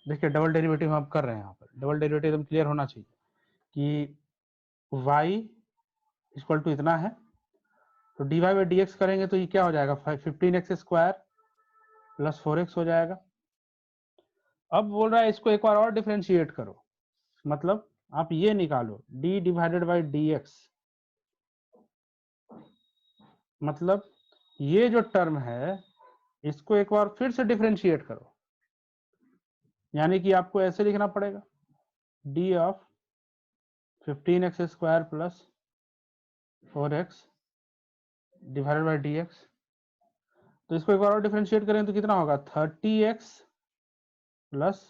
देखिए double derivative हम कर रहे हैं यहाँ पर, डबल डेरिवेटिव एकदम क्लियर होना चाहिए कि y इक्वल टू इतना है, तो dy बाई डी एक्स करेंगे तो ये क्या हो जाएगा, 15x स्क्वायर प्लस 4x हो जाएगा। अब बोल रहा है इसको एक बार और डिफ्रेंशिएट करो, मतलब आप ये निकालो d divided by d x, मतलब ये जो टर्म है इसको एक बार फिर से डिफ्रेंशिएट करो, यानी कि आपको ऐसे लिखना पड़ेगा d of 15x square plus 4x divided by d x. तो इसको एक बार और डिफ्रेंशिएट करें तो कितना होगा, 30x प्लस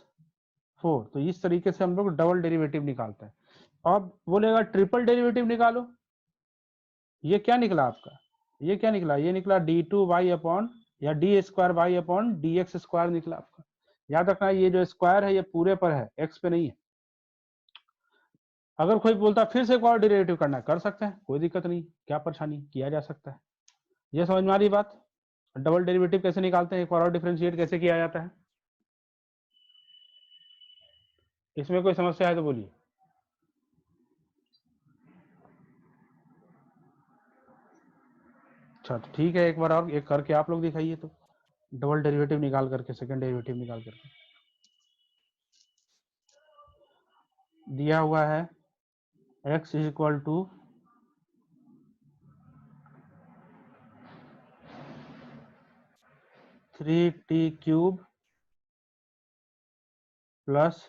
4। तो इस तरीके से हम लोग डबल डेरिवेटिव निकालते हैं। अब बोलेगा ट्रिपल डेरिवेटिव निकालो, ये क्या निकला आपका, ये क्या निकला, ये निकला डी टू वाई अपॉन या d square y upon d x square निकला आपका। याद रखना ये जो स्क्वायर है ये पूरे पर है, एक्स पे नहीं है। अगर कोई बोलता फिर से एक और डेरिवेटिव करना है, कर सकते हैं, कोई दिक्कत नहीं, क्या परेशानी, किया जा सकता है। ये समझ में आ रही बात, डबल डेरिवेटिव कैसे निकालते हैं, एक और डिफरेंशिएट कैसे किया जाता है, इसमें कोई समस्या है तो बोलिए। अच्छा तो ठीक है, एक बार और एक करके आप लोग दिखाइए तो, डबल डेरिवेटिव निकाल करके, सेकंड डेरिवेटिव निकाल करके। दिया हुआ है x is equal to 3t cube plus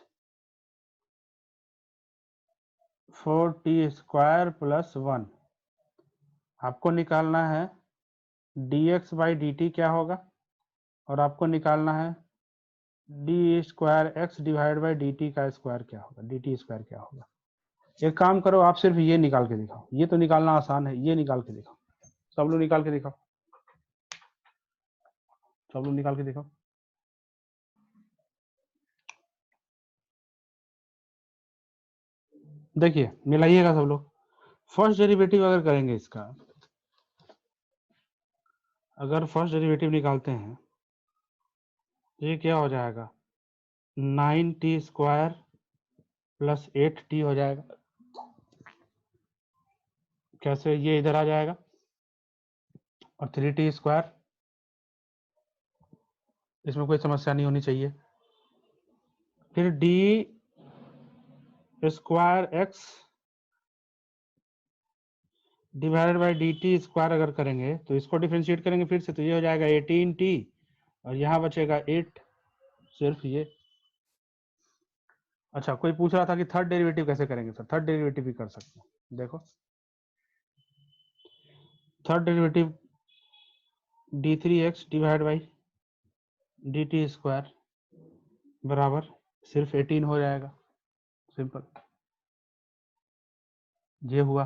4t square plus 1। आपको निकालना है dx बाई dt क्या होगा, और आपको निकालना है d square x divide by d T का स्क्वायर क्या होगा, डी टी स्क्वायर क्या होगा। एक काम करो आप सिर्फ ये निकाल के दिखाओ, ये तो निकालना आसान है, ये निकाल के दिखाओ, सब लोग निकाल के दिखाओ, सब लोग निकाल के दिखाओ। देखिए मिलाइएगा सब लोग। फर्स्ट डेरिवेटिव अगर करेंगे इसका, अगर फर्स्ट डेरिवेटिव निकालते हैं तो ये क्या हो जाएगा, 9t स्क्वायर प्लस 8t हो जाएगा। कैसे, ये इधर आ जाएगा और 3t स्क्वायर, इसमें कोई समस्या नहीं होनी चाहिए। फिर D square x divided by d t square अगर करेंगे तो इसको डिफ्रेंशिएट करेंगे फिर से, तो ये हो जाएगा 18t और यहाँ बचेगा 8, सिर्फ ये। अच्छा कोई पूछ रहा था कि थर्ड डेरिवेटिव कैसे करेंगे, सर थर्ड डेरिवेटिव भी कर सकते हैं। देखो third derivative d3x divide by d t square बराबर सिर्फ 18 हो जाएगा, सिंपल, ये हुआ।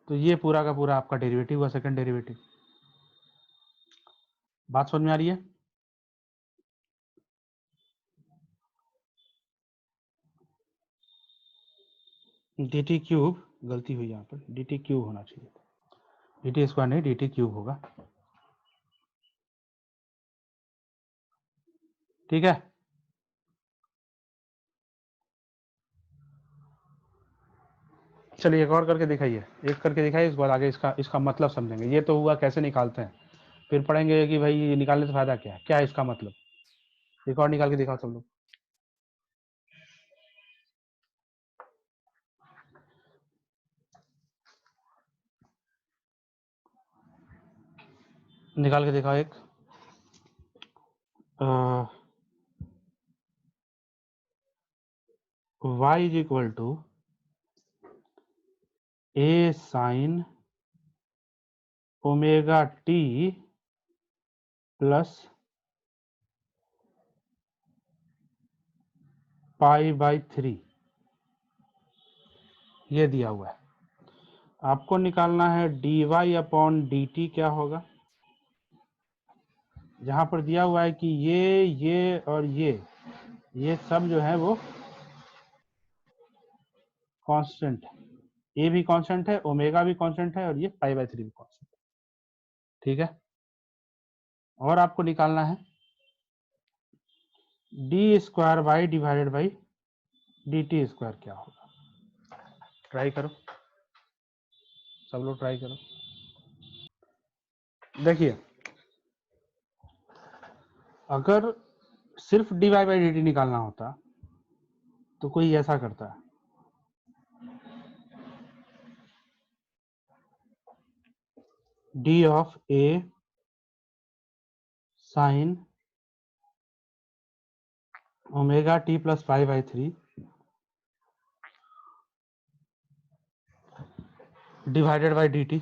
तो ये पूरा का पूरा आपका डेरिवेटिव हुआ, सेकंड डेरिवेटिव। बात समझ में आ रही है। डी टी क्यूब, गलती हुई यहाँ पर, डी टी क्यूब होना चाहिए, डी टी स्क्वायर नहीं, डी टी क्यूब होगा, ठीक है। चलिए एक और करके दिखाइए, एक करके दिखाइए, इसके बाद आगे इसका मतलब समझेंगे। ये तो हुआ कैसे निकालते हैं, फिर पढ़ेंगे कि भाई ये निकालने से फायदा क्या है, क्या है इसका मतलब। एक और निकाल के दिखाओ सब लोग, निकाल के दिखाओ एक। y is equal to a sine omega t plus pi by 3, ये दिया हुआ है। आपको निकालना है d y upon d t क्या होगा, जहां पर दिया हुआ है कि ये और ये सब जो है वो कांस्टेंट है, ए भी कांस्टेंट है, ओमेगा भी कांस्टेंट है और ये पाई बाई 3 भी कांस्टेंट है, ठीक है। और आपको निकालना है d square y divided by d t square क्या होगा? ट्राई करो, सब लोग ट्राई करो। देखिए, अगर सिर्फ d y by d t निकालना होता तो कोई ऐसा करता है, d of a sine omega t plus pi by 3 divided by d t,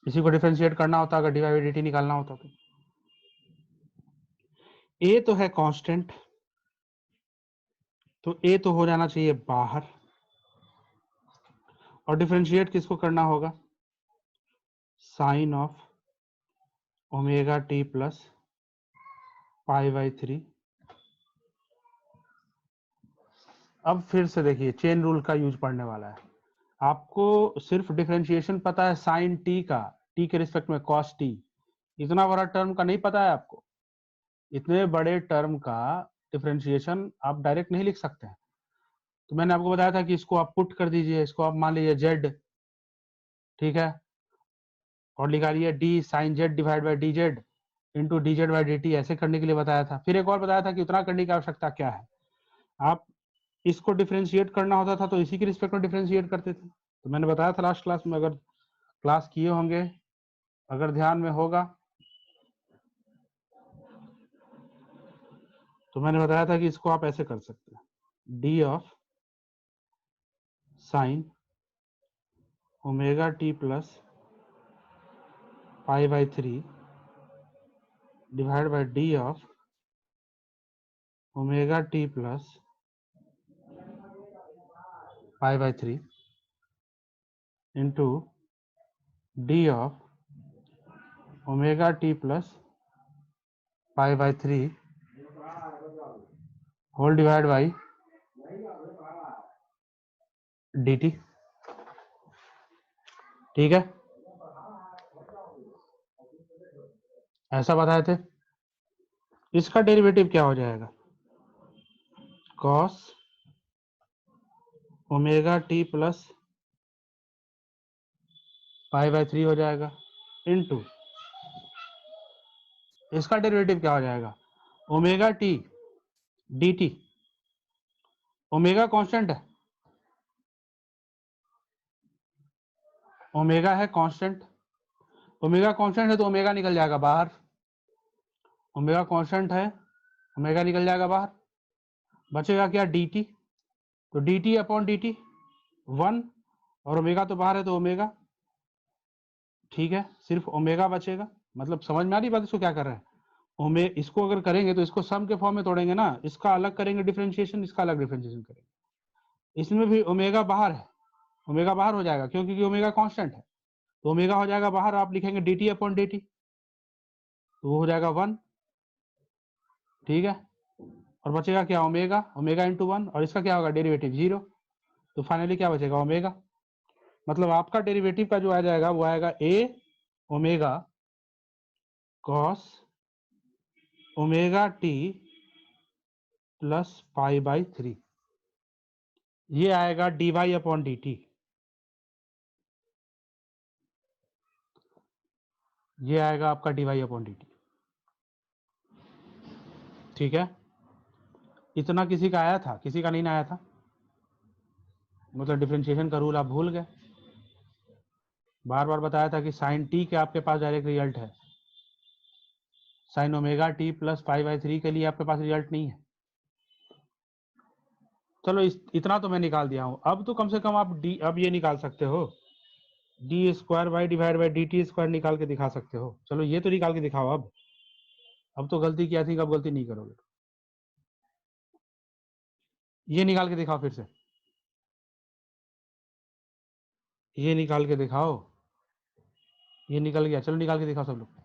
इसी को डिफरेंशिएट करना होता अगर d y by d t निकालना होता तो। ए तो है कांस्टेंट, तो ए तो हो जाना चाहिए बाहर, और डिफरेंशिएट किसको करना होगा? Sine of omega t plus pi by 3। अब फिर से देखिए, चेन रूल का यूज पढ़ने वाला है। आपको सिर्फ डिफरेंशिएशन पता है साइन टी का, टी के रिस्पेक्ट में कॉस टी, इतना बड़ा टर्म का नहीं पता है आपको। इतने बड़े टर्म का डिफरेंशिएशन आप डायरेक्ट नहीं लिख सकते हैं। तो मैंने आपको बताया था कि इसको आप पुट कर दीजिए, इसको आप मान लीजिए जेड, ठीक है, और निकालिए d sine z divide by d z into d z by d t, ऐसे करने के लिए बताया था। फिर एक और बताया था कि उतना करने की आवश्यकता क्या है, आप इसको डिफरेंशिएट करना होता था तो इसी के रिस्पेक्ट में डिफरेंशिएट करते थे। तो मैंने बताया था लास्ट क्लास में, अगर क्लास किए होंगे, अगर ध्यान में होगा, तो मैंने बताया था कि इसको आप ऐसे कर सकते हैं, d of sine omega t plus pi by 3 divide by d of omega t plus pi by 3 into d of omega t plus pi by 3 whole divide by d t. ठीक है, ऐसा बताए थे। इसका डेरिवेटिव क्या हो जाएगा? Cos omega t plus pi by 3 हो जाएगा, इनटू इसका डेरिवेटिव क्या हो जाएगा? Omega T D T, omega constant है, ओमेगा है कांस्टेंट, ओमेगा कांस्टेंट है तो ओमेगा निकल जाएगा बाहर, ओमेगा कांस्टेंट है, ओमेगा निकल जाएगा बाहर, बचेगा क्या? डी टी, तो D T upon d T 1, और ओमेगा तो बाहर है तो ओमेगा, ठीक है, सिर्फ ओमेगा बचेगा। मतलब समझ में आ रही बात, इसको क्या कर रहे हैं? इसको अगर करेंगे तो इसको सम के फॉर्म में तोड़ेंगे ना, इसका अलग करेंगे डिफरेंशिएशन, इसका अलग डिफरेंशिएशन करेंगे। इसमें भी ओमेगा बाहर है, ओमेगा बाहर हो जाएगा क्यों? क्योंकि ओमेगा कांस्टेंट है, तो ओमेगा हो जाएगा बाहर, आप लिखेंगे D T upon d T, तो वो हो जाएगा 1, ठीक है, और बचेगा क्या? ओमेगा, ओमेगा इंटू 1, और इसका क्या होगा? डेरिवेटिव 0, तो फाइनली क्या बचेगा? ओमेगा। मतलब आपका डेरिवेटिव का जो आ जाएगा वो आएगा a omega cos omega t plus pi by 3, ये आएगा d y upon d t, ये आएगा आपका d y upon d t, ठीक है। इतना किसी का आया था, किसी का नहीं आया था, मतलब डिफरेंशिएशन का रूल आप भूल गए। बार बार बताया था कि साइन टी के आपके पास डायरेक्ट रिजल्ट है, sign omega t plus pi by 3 के लिए आपके पास रिजल्ट नहीं है। चलो इतना तो मैं निकाल दिया हूं, अब तो कम से कम आप डी, अब ये निकाल सकते हो, d square y divide by d t square निकाल के दिखा सकते हो। चलो ये तो निकाल के दिखाओ। अब तो गलती किया थी, अब गलती नहीं करोगे। ये निकाल के दिखाओ फिर से, ये निकाल के दिखाओ, ये निकल गया, चलो निकाल के दिखाओ सब लोग।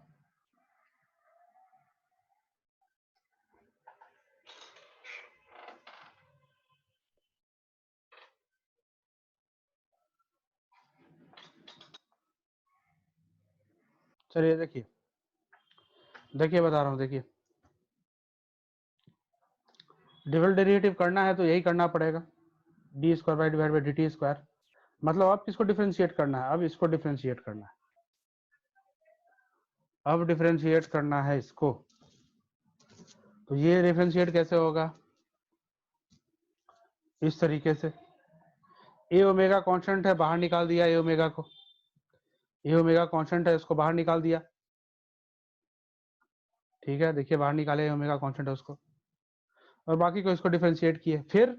चलिए देखिए, देखिए बता रहा हूँ, देखिए डबल डेरिवेटिव करना है तो यही करना पड़ेगा, D square by divide by d t square. मतलब अब किसको डिफ्रेंशिएट करना है, अब इसको डिफ्रेंशिएट करना है, अब डिफ्रेंशिएट करना है इसको। तो ये डिफ्रेंशिएट कैसे होगा, इस तरीके से, ए ओमेगा कांस्टेंट है, बाहर निकाल दिया ए ओमेगा को, ए ओमेगा कांस्टेंट है, इसको बाहर निकाल दिया, ठीक है, देखिए बाहर निकाले ए ओमेगा कांस्टेंट है उसको, और बाकी को इसको डिफरेंशिएट किए। फिर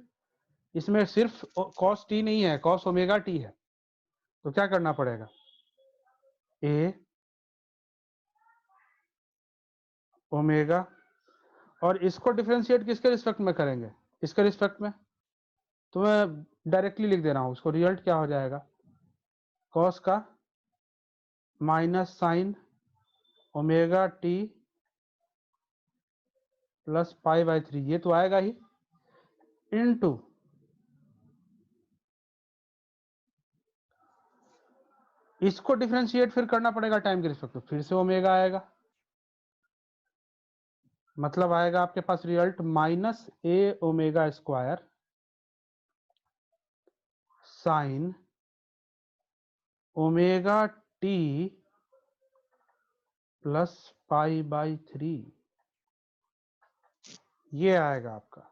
इसमें सिर्फ कॉस टी नहीं है, कॉस ओमेगा टी है, तो क्या करना पड़ेगा, ए ओमेगा, और इसको डिफरेंशिएट किसके रिस्पेक्ट में करेंगे, इसके रिस्पेक्ट में, तो मैं डायरेक्टली लिख दे रहा हूं उसको, रिजल्ट क्या हो जाएगा, कॉस का minus sine omega t plus pi by 3, ये तो आएगा ही, इनटू इसको डिफरेंशिएट फिर करना पड़ेगा टाइम के रिस्पेक्ट में, फिर से ओमेगा आएगा, मतलब आएगा आपके पास result minus a omega square sine omega t plus pi by 3, ये आएगा आपका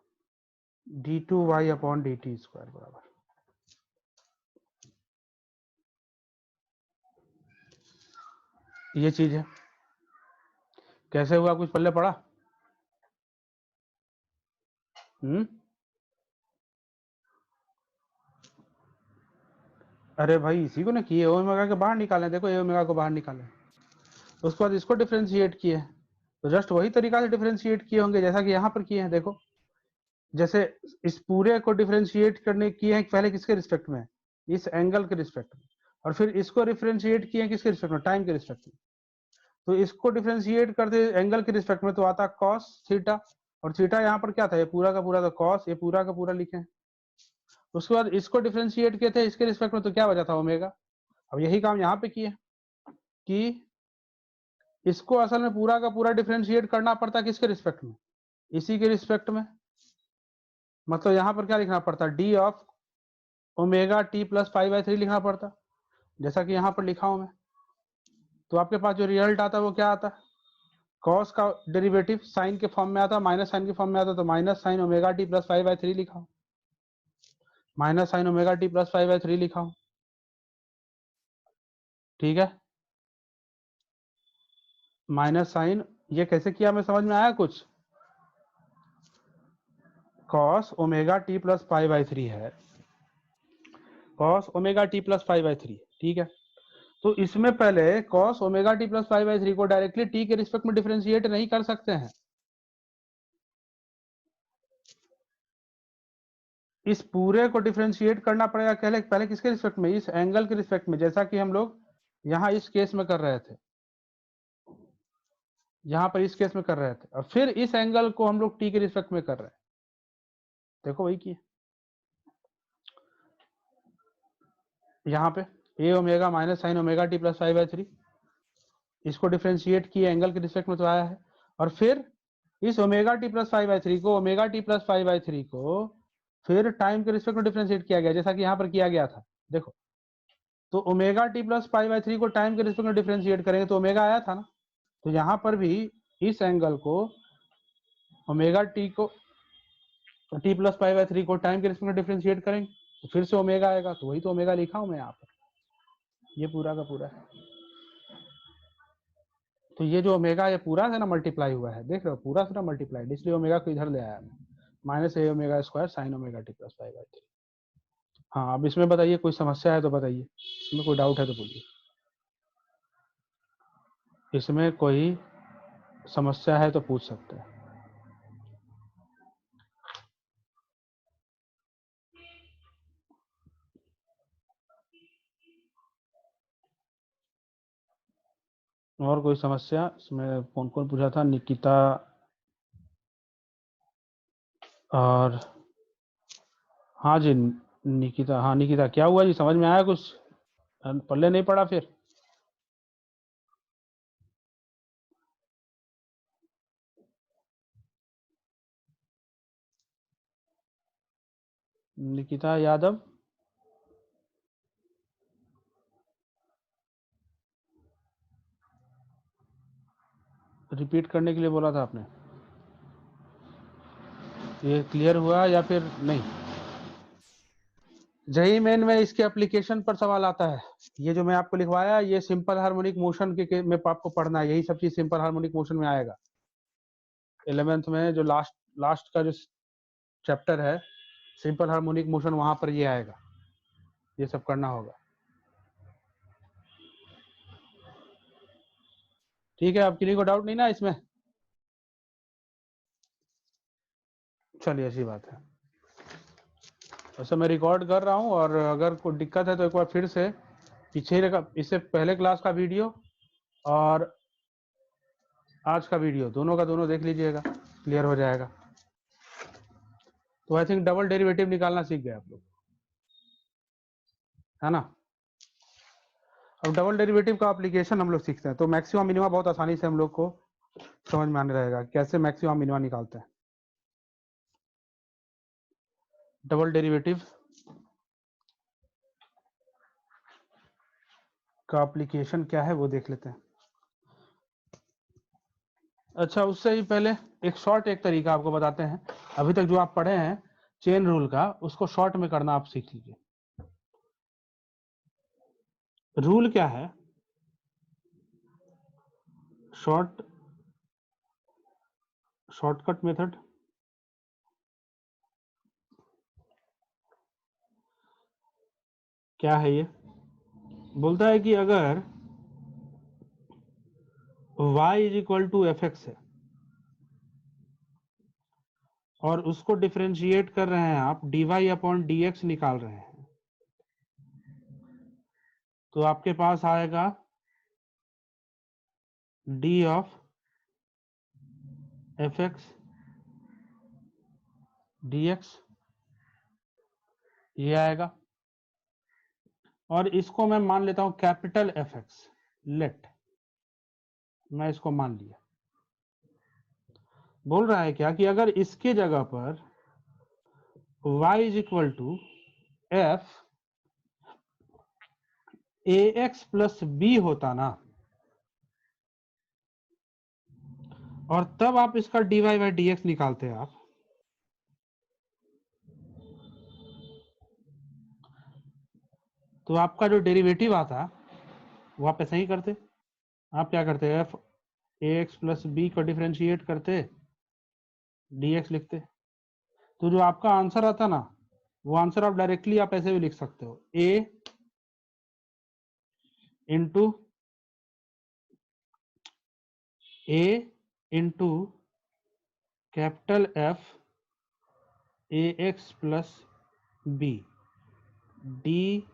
d two y upon d t square बराबर, ये चीज है। कैसे हुआ, कुछ पल्ले पड़ा? अरे भाई इसी को ना किए, ओमेगा के बाहर निकालें, देखो ए ओमेगा को बाहर निकालें, उसके बाद इसको डिफरेंशिएट किए, तो जस्ट वही तरीका से डिफरेंशिएट किए होंगे जैसा कि यहाँ पर किए हैं। देखो जैसे इस पूरे को डिफरेंशिएट करने किए हैं पहले किसके रिस्पेक्ट में, इस एंगल के रिस्पेक्ट में, और फिर इसको डिफरेंशिएट किए हैं किसके रिस्पेक्ट में, टाइम के रिस्पेक्ट में। तो इसको डिफरेंशिएट करते एंगल के रिस्पेक्ट में तो आता कॉस थीटा, और थीटा यहाँ पर क्या था, ये पूरा का पूरा था कॉस, ये पूरा का पूरा लिखे हैं। उसके बाद इसको डिफरेंशिएट किए थे इसके रिस्पेक्ट में, तो क्या बचा था ओमेगा। अब यही काम यहाँ पे किए कि इसको असल में पूरा का पूरा डिफरेंशिएट करना पड़ता किसके रिस्पेक्ट में, इसी के रिस्पेक्ट में। मतलब यहाँ पर क्या लिखना पड़ता, D of omega t plus pi by 3 लिखना पड़ता, जैसा कि यहाँ पर लिखा हूं मैं। तो आपके पास जो रिजल्ट आता है वो क्या आता है, कॉस का डेरिवेटिव साइन के फॉर्म में आता, माइनस साइन के फॉर्म में आता, तो minus sine omega t plus pi by 3 लिखा हूं, minus sine omega t plus pi by 3 लिखा हूं, ठीक है। माइनस साइन, ये कैसे किया मैं, समझ में आया कुछ, cos omega t plus pi by 3 है, cos omega t plus pi by 3, ठीक है। तो इसमें पहले cos omega t plus pi by 3 को डायरेक्टली t के रिस्पेक्ट में डिफरेंशिएट नहीं कर सकते हैं, इस पूरे को डिफरेंशिएट करना पड़ेगा पहले किसके रिस्पेक्ट में, इस एंगल के रिस्पेक्ट में, जैसा कि हम लोग यहाँ इस केस में कर रहे थे, यहाँ पर इस केस में कर रहे थे, और फिर इस एंगल को हम लोग t के रिस्पेक्ट में कर रहे हैं। देखो वही की यहाँ पे a omega minus sine omega t plus pi by 3, इसको डिफरेंशिएट किए एंगल के रिस्पेक्ट में तो आया है, और फिर इस omega t plus pi by 3 को, omega t plus pi by 3 को फिर टाइम के रिस्पेक्ट में डिफरेंशिएट किया गया, जैसा कि यहाँ पर किया गया था। देखो तो omega t plus pi by 3 को टाइम के रिस्पेक्ट में डिफरेंशिएट करेंगे तो ओमेगा आया था ना, तो यहाँ पर भी इस एंगल को ओमेगा टी को टी प्लस पाई बाई 3 को टाइम के रिस्पेक्ट में डिफरेंशिएट करेंगे तो फिर से ओमेगा आएगा, तो वही तो ओमेगा लिखा हूं मैं यहाँ पर, ये पूरा का पूरा है। तो ये जो ओमेगा ये पूरा है ना मल्टीप्लाई हुआ है, देख रहे हो पूरा से ना मल्टीप्लाई, इसलिए ओमेगा को इधर ले आया मैं, minus a omega square sine omega t plus pi by 3। हाँ अब इसमें बताइए कोई समस्या है तो बताइए, इसमें कोई डाउट है तो बोलिए, इसमें कोई समस्या है तो पूछ सकते हैं। और कोई समस्या, इसमें कौन कौन पूछा था, निकिता और हाँ जी निकिता, हाँ निकिता क्या हुआ जी, समझ में आया कुछ, पल्ले नहीं पड़ा फिर? निकिता यादव, रिपीट करने के लिए बोला था आपने, ये क्लियर हुआ या फिर नहीं? जेईई मेन में इसके एप्लीकेशन पर सवाल आता है। ये जो मैं आपको लिखवाया, ये सिंपल हार्मोनिक मोशन के में आपको पढ़ना है, यही सब चीज सिंपल हार्मोनिक मोशन में आएगा। 11th में जो लास्ट का जो चैप्टर है सिंपल हार्मोनिक मोशन, वहां पर ये आएगा, ये सब करना होगा। ठीक है, अब किसी को डाउट नहीं ना इसमें? चलिए अच्छी बात है। वैसे मैं रिकॉर्ड कर रहा हूँ, और अगर कोई दिक्कत है तो एक बार फिर से पीछे, इससे पहले क्लास का वीडियो और आज का वीडियो दोनों का दोनों देख लीजिएगा, क्लियर हो जाएगा। तो आई थिंक डबल डेरिवेटिव निकालना सीख गए आप लोग, है ना? अब डबल डेरिवेटिव का एप्लीकेशन हम लोग सीखते हैं, तो मैक्सिमम मिनिमा बहुत आसानी से हम लोग को समझ में आने रहेगा, कैसे मैक्सिमम मिनिमा निकालते हैं। डबल डेरिवेटिव का एप्लीकेशन क्या है वो देख लेते हैं। अच्छा, उससे ही पहले एक तरीका आपको बताते हैं। अभी तक जो आप पढ़े हैं चेन रूल का, उसको शॉर्ट में करना आप सीख लीजिए। रूल क्या है? शॉर्टकट मेथड क्या है? ये बोलता है कि अगर y is equal to f x है और उसको डिफरेंशिएट कर रहे हैं आप, dy अपॉन dx निकाल रहे हैं, तो आपके पास आएगा d of F x dx, ये आएगा। और इसको मैं मान लेता हूं कैपिटल एफ एक्स, लेट मैं इसको मान लिया। बोल रहा है क्या कि अगर इसके जगह पर y is equal to f a x plus b होता ना, और तब आप इसका dy बाई डी एक्स निकालते आप, तो आपका जो डेरिवेटिव आता वो आप ऐसे ही करते। आप क्या करते? F a x plus b को डिफरेंशिएट करते, dx लिखते, तो जो आपका आंसर आता ना, वो आंसर आप डायरेक्टली आप ऐसे भी लिख सकते हो, a into a into capital f a x plus b d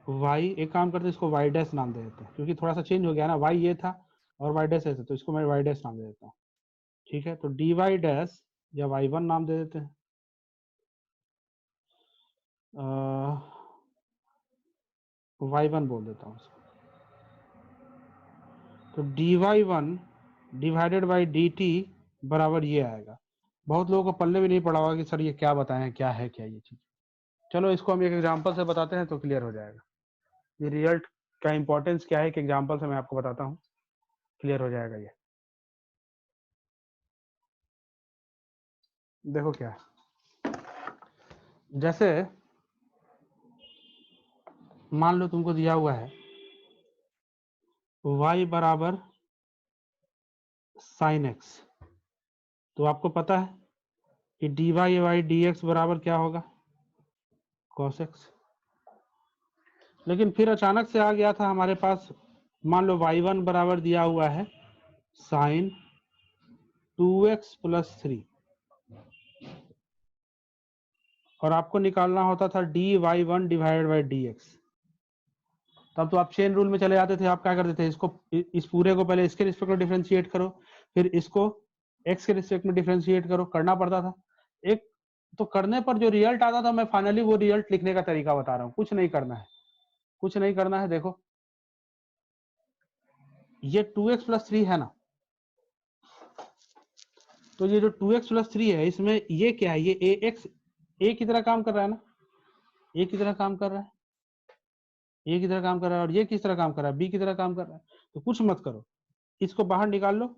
y. एक काम करते, इसको वाई डैश नाम दे देते हैं, क्योंकि थोड़ा सा चेंज हो गया ना, वाई ये था और वाई डैश ऐसे, तो इसको मैं वाई डैश नाम दे देता हूँ। ठीक है, तो डी वाई डैश या वाई वन नाम दे देते हैं, वाई वन बोल देता हूँ उसको। तो d y one divided by d t बराबर ये आएगा। बहुत लोगों को पल्ले भी नहीं पड़ा होगा कि सर ये क्या बताएं, क्या है क्या ये चीज। चलो इसको हम एक एग्जांपल से बताते हैं तो क्लियर हो जाएगा। ये रिजल्ट का इंपॉर्टेंस क्या है, एक एग्जांपल से मैं आपको बताता हूँ, क्लियर हो जाएगा। ये देखो क्या है, जैसे मान लो तुमको दिया हुआ है y बराबर साइन एक्स, तो आपको पता है कि d y by d x बराबर क्या होगा? Cos x. लेकिन फिर अचानक से आ गया था हमारे पास, मान लो y1 बराबर दिया हुआ है साइन 2x प्लस 3, और आपको निकालना होता था d y one divided by d x. तब तो आप चेन रूल में चले जाते थे, आप क्या करते थे, इसको इस पूरे को पहले इसके रिस्पेक्ट में डिफरेंशिएट करो, फिर इसको एक्स के रिस्पेक्ट में डिफरेंशिएट करो, करना पड़ता था। एक तो करने पर जो रिजल्ट आता था, मैं फाइनली वो रिजल्ट लिखने का तरीका बता रहा हूँ। कुछ नहीं करना है, कुछ नहीं करना है। देखो ये 2x प्लस 3 है ना, तो ये जो 2x प्लस 3 है, इसमें ये क्या है, ये ax a की तरह काम कर रहा है ना, ए की तरह काम कर रहा है, ए की तरह काम कर रहा है, और ये किस तरह काम कर रहा है, बी की तरह काम कर रहा है। तो कुछ मत करो, इसको बाहर निकाल लो,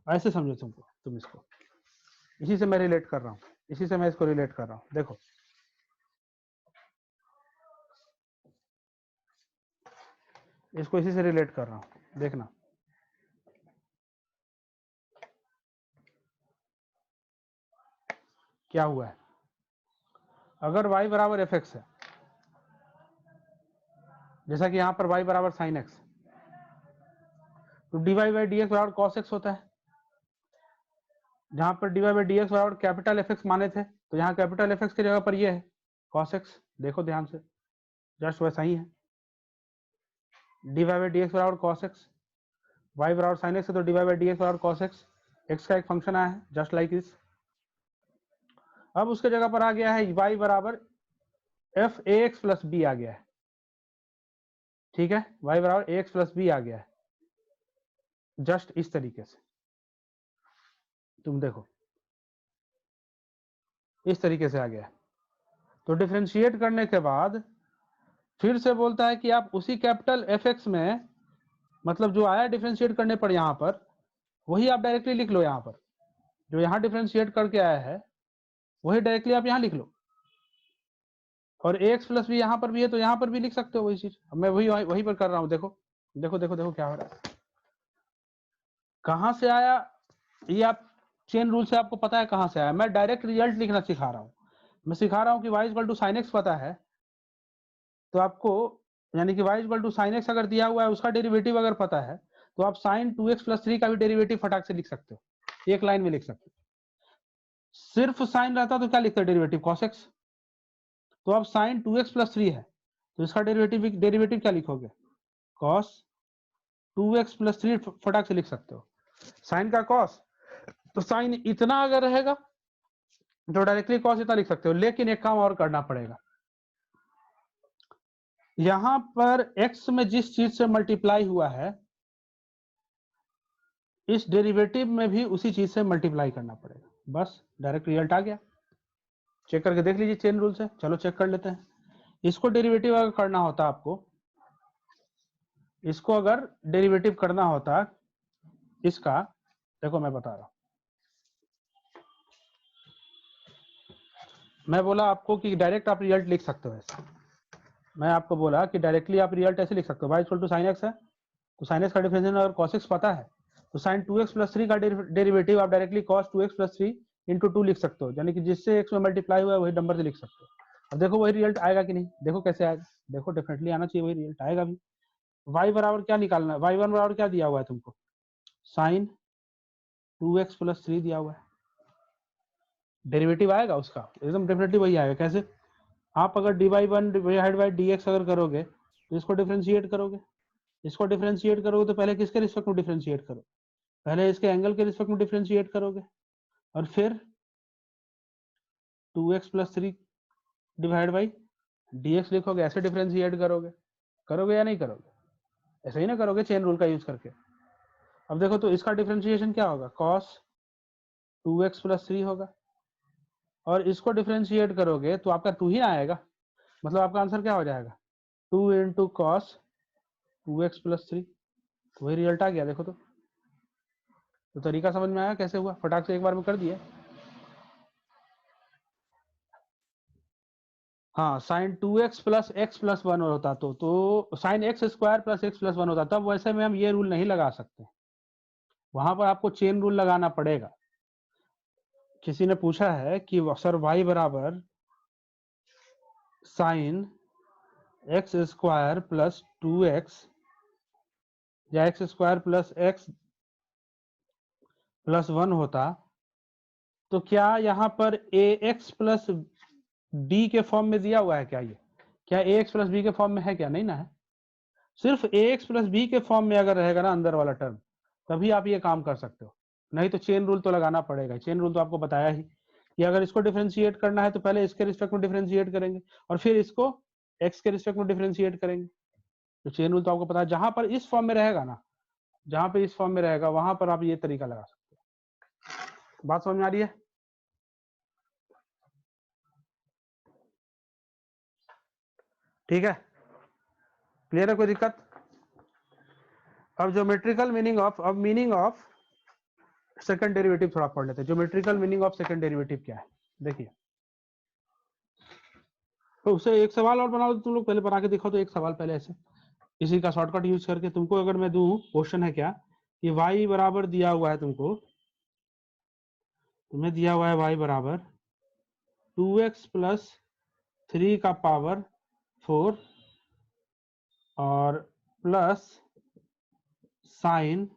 ऐसे समझो तुम इसको, इसी से मैं रिलेट कर रहा हूँ, इसी से मैं इसको रिलेट कर रहा हूँ। देखो इसको इसी से रिलेट कर रहा हूँ, देखना क्या हुआ है। अगर y बराबर एफ एक्स है, जैसा कि यहां पर y बराबर साइन एक्स, तो dy बाई डी एक्स बराबर कॉस एक्स होता है। जहां पर dy बाई डी एक्स बराबर कैपिटल एफ एक्स माने थे, तो यहाँ कैपिटल एफ एक्स की जगह पर ये है कॉस एक्स। देखो ध्यान से, जस्ट वैसा ही है, dy बाई डी एक्स बराबर कॉस एक्स, y बराबर साइन एक्स है, तो dy बाई डी एक्स बराबर कॉस एक्स, एक्स का एक फंक्शन आया है जस्ट लाइक दिस। अब उसके जगह पर आ गया है y बराबर f a x plus b आ गया है, ठीक है, y बराबर ए एक्स प्लस बी आ गया है, जस्ट इस तरीके से। तुम देखो इस तरीके से आ गया है। तो डिफरेंशिएट करने के बाद फिर से बोलता है कि आप उसी कैपिटल एफ एक्स में, मतलब जो आया डिफरेंशिएट करने पर यहाँ पर, वही आप डायरेक्टली लिख लो। यहाँ पर जो यहाँ डिफरेंशिएट करके आया है वही डायरेक्टली आप यहाँ लिख लो, और ए एक्स प्लस बी यहाँ पर भी है तो यहाँ पर भी लिख सकते हो वही चीज। मैं वही पर कर रहा हूँ। देखो देखो देखो देखो क्या हो रहा है, कहाँ से आया ये आप चेन रूल से आपको पता है कहाँ से आया। मैं डायरेक्ट रिजल्ट लिखना सिखा रहा हूँ, मैं सिखा रहा हूँ कि y equal to sine x पता है तो आपको, यानी कि y equal to sine x अगर दिया हुआ है उसका डेरिवेटिव अगर पता है तो आप साइन 2x प्लस 3 का भी डेरिवेटिव फटाक से लिख सकते हो, एक लाइन में लिख सकते हो। सिर्फ साइन रहता तो क्या लिखते हैं डेरिवेटिव, cos x। तो अब साइन 2x प्लस 3 है तो इसका डेरिवेटिव क्या लिखोगे, cos 2x प्लस 3 फटाक से लिख सकते हो। साइन का cos, तो साइन इतना अगर रहेगा तो डायरेक्टली cos इतना लिख सकते हो, लेकिन एक काम और करना पड़ेगा। यहां पर x में जिस चीज से मल्टीप्लाई हुआ है इस डेरिवेटिव में भी उसी चीज से मल्टीप्लाई करना पड़ेगा, बस डायरेक्ट रिजल्ट आ गया। चेक करके देख लीजिए चेन रूल से, चलो चेक कर लेते हैं। इसको डेरिवेटिव अगर करना होता आपको, इसको अगर डेरिवेटिव करना होता इसका, देखो मैं बता रहा हूं, मैं बोला आपको कि डायरेक्ट आप रिजल्ट लिख सकते हो ऐसे। मैं आपको बोला कि डायरेक्टली आप रिजल्ट ऐसे लिख सकते हो, y equal to sine x है तो साइन एक्स का डिफरेंशियल अगर cos x पता है तो साइन 2x प्लस 3 का डेरिवेटिव आप directly cos 2x plus 3 into 2 लिख सकते हो, यानी कि जिससे x में मल्टीप्लाई हुआ है वही नंबर से लिख सकते हो। अब देखो वही रिजल्ट आएगा कि नहीं, देखो कैसे आएगा, देखो डेफिनेटली आना चाहिए, वही रिजल्ट आएगा भी। y बराबर क्या निकालना है, y1 बराबर क्या दिया हुआ है तुमको, साइन 2x प्लस 3 दिया हुआ है, डेरिवेटिव आएगा उसका एकदम डेफिनेटली वही आएगा। कैसे, आप अगर dy1 डिवाइड बाई dx अगर करोगे तो इसको डिफरेंशिएट करोगे, इसको डिफरेंशिएट करोगे तो पहले किसके रिस्पेक्ट में डिफरेंशिएट करो, पहले इसके एंगल के रिस्पेक्ट में डिफरेंशिएट करोगे, और फिर 2x plus 3 divide by dx लिखोगे, ऐसे डिफरेंशिएट करोगे, करोगे या नहीं करोगे, ऐसे ही ना करोगे चेन रूल का यूज करके। अब देखो तो इसका डिफरेंशिएशन क्या होगा, cos 2x प्लस 3 होगा, और इसको डिफरेंशिएट करोगे तो आपका 2 ही आएगा, मतलब आपका आंसर क्या हो जाएगा, 2 इंटू कॉस 2x प्लस 3, वही रिजल्ट आ गया। देखो तो तरीका समझ में आया कैसे हुआ, फटाक से एक बार में कर दिया। हाँ, sign 2x plus x plus 1 होता तो sine x square plus x plus 1 होता, तब वैसे में हम ये रूल नहीं लगा सकते, वहां पर आपको चेन रूल लगाना पड़ेगा। किसी ने पूछा है कि सर y बराबर sine x square plus 2x या x square plus x plus 1 होता तो क्या यहाँ पर ए एक्स प्लस बी के फॉर्म में दिया हुआ है क्या, ये क्या ए एक्स प्लस बी के फॉर्म में है क्या, नहीं ना है। सिर्फ ए एक्स प्लस बी के फॉर्म में अगर रहेगा ना अंदर वाला टर्म, तभी आप ये काम कर सकते हो, नहीं तो चेन रूल तो लगाना पड़ेगा। चेन रूल तो आपको बताया ही कि अगर इसको डिफरेंशिएट करना है तो पहले इसके रिस्पेक्ट में डिफरेंशिएट करेंगे और फिर इसको एक्स के रिस्पेक्ट में डिफरेंशिएट करेंगे। तो चेन रूल तो आपको पता है, जहां पर इस फॉर्म में रहेगा ना, जहां पर इस फॉर्म में रहेगा वहां पर आप ये तरीका लगा सकते हो। बात समझ में आ रही है। ठीक है, क्लियर है, कोई दिक्कत? अब ज्योमेट्रिकल मीनिंग ऑफ, अब मीनिंग ऑफ सेकंड डेरिवेटिव थोड़ा पढ़ लेते हैं। Geometrical meaning of second derivative क्या है, देखिए। तो उसे एक सवाल और बना दो तुम लोग, पहले बना के दिखाओ तो एक सवाल पहले ऐसे, इसी का शॉर्टकट यूज करके। तुमको अगर मैं दूं, क्वेश्चन है क्या कि y बराबर दिया हुआ है तुमको, तुम्हें दिया हुआ है y बराबर 2x प्लस 3 का पावर 4 और प्लस साइन,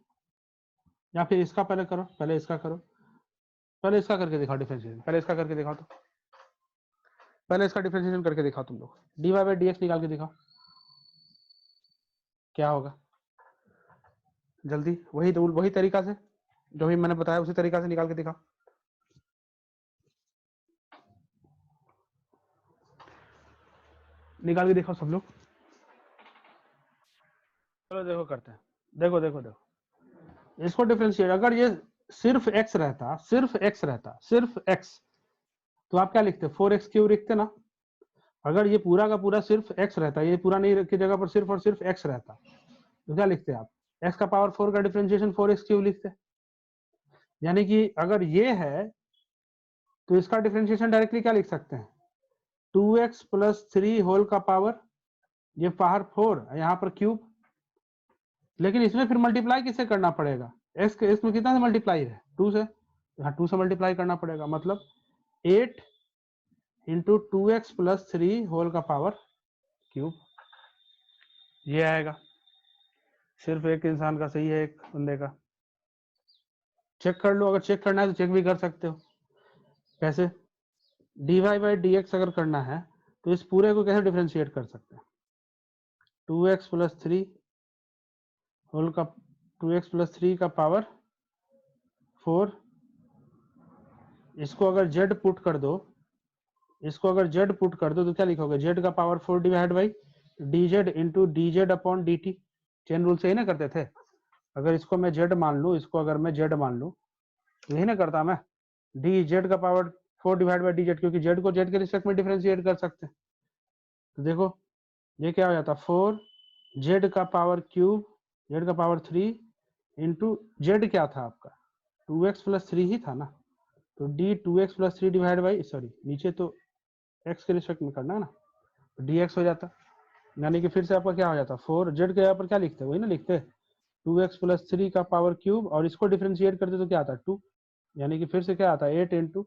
या फिर इसका पहले करो, पहले इसका करो, पहले इसका करके दिखाओ डिफरेंशिएशन, पहले इसका करके दिखाओ, तो पहले इसका डिफरेंशिएशन करके दिखाओ तुम लोग, dy बाई dx निकाल के दिखाओ क्या होगा, जल्दी वही वही तरीका से जो भी मैंने बताया उसी तरीका से निकाल के दिखाओ, निकाल के दिखाओ सब लोग। चलो देखो करते हैं, देखो देखो देखो, इसको डिफरेंशिएट, अगर ये सिर्फ x रहता, सिर्फ x रहता, सिर्फ x, तो आप क्या लिखते, 4x क्यूब लिखते ना। अगर ये पूरा का पूरा सिर्फ x रहता, ये पूरा नहीं की जगह पर सिर्फ और सिर्फ x रहता, तो क्या लिखते आप, x का पावर 4 का डिफरेंशिएशन 4x क्यूब लिखते। यानी कि अगर ये है तो इसका डिफरेंशिएशन डायरेक्टली क्या लिख सकते हैं, 2x प्लस 3 होल का पावर, ये पावर 4 यहाँ पर क्यूब, लेकिन इसमें फिर मल्टीप्लाई किससे करना पड़ेगा, x के इसमें कितना से मल्टीप्लाई है, 2 से, यहाँ 2 से मल्टीप्लाई करना पड़ेगा, मतलब 8 इंटू 2x प्लस 3 होल का पावर क्यूब, ये आएगा। सिर्फ एक इंसान का सही है, एक बंदे का, चेक कर लो, अगर चेक करना है तो चेक भी कर सकते हो। कैसे, dy बाई dx अगर करना है तो इस पूरे को कैसे डिफरेंशिएट कर सकते हैं, 2x प्लस 3 होल का, 2x प्लस 3 का पावर 4, इसको अगर z पुट कर दो, इसको अगर z पुट कर दो तो क्या लिखोगे, z का power 4 divide by dz into dz upon dt, chain rule से ही ना करते थे। अगर इसको मैं z मान लूं, इसको अगर मैं z मान लूं, यही ना करता मैं, dz का पावर 4 डिवाइड बाई dz, क्योंकि z को z के रिस्पेक्ट में डिफरेंशिएट कर सकते हैं। तो देखो ये क्या हो जाता, 4 z का पावर क्यूब, z का पावर 3 इंटू z क्या था आपका 2x प्लस 3 ही था ना, तो d 2x plus 3 divide by, sorry नीचे तो x के रिस्पेक्ट में करना है ना, तो dx हो जाता, यानी कि फिर से आपका क्या हो जाता, 4 z के यहाँ पर क्या लिखते, वही ना लिखते 2x प्लस 3 का पावर क्यूब, और इसको डिफरेंशिएट करते तो क्या आता 2, यानी कि फिर से क्या आता 8 इंटू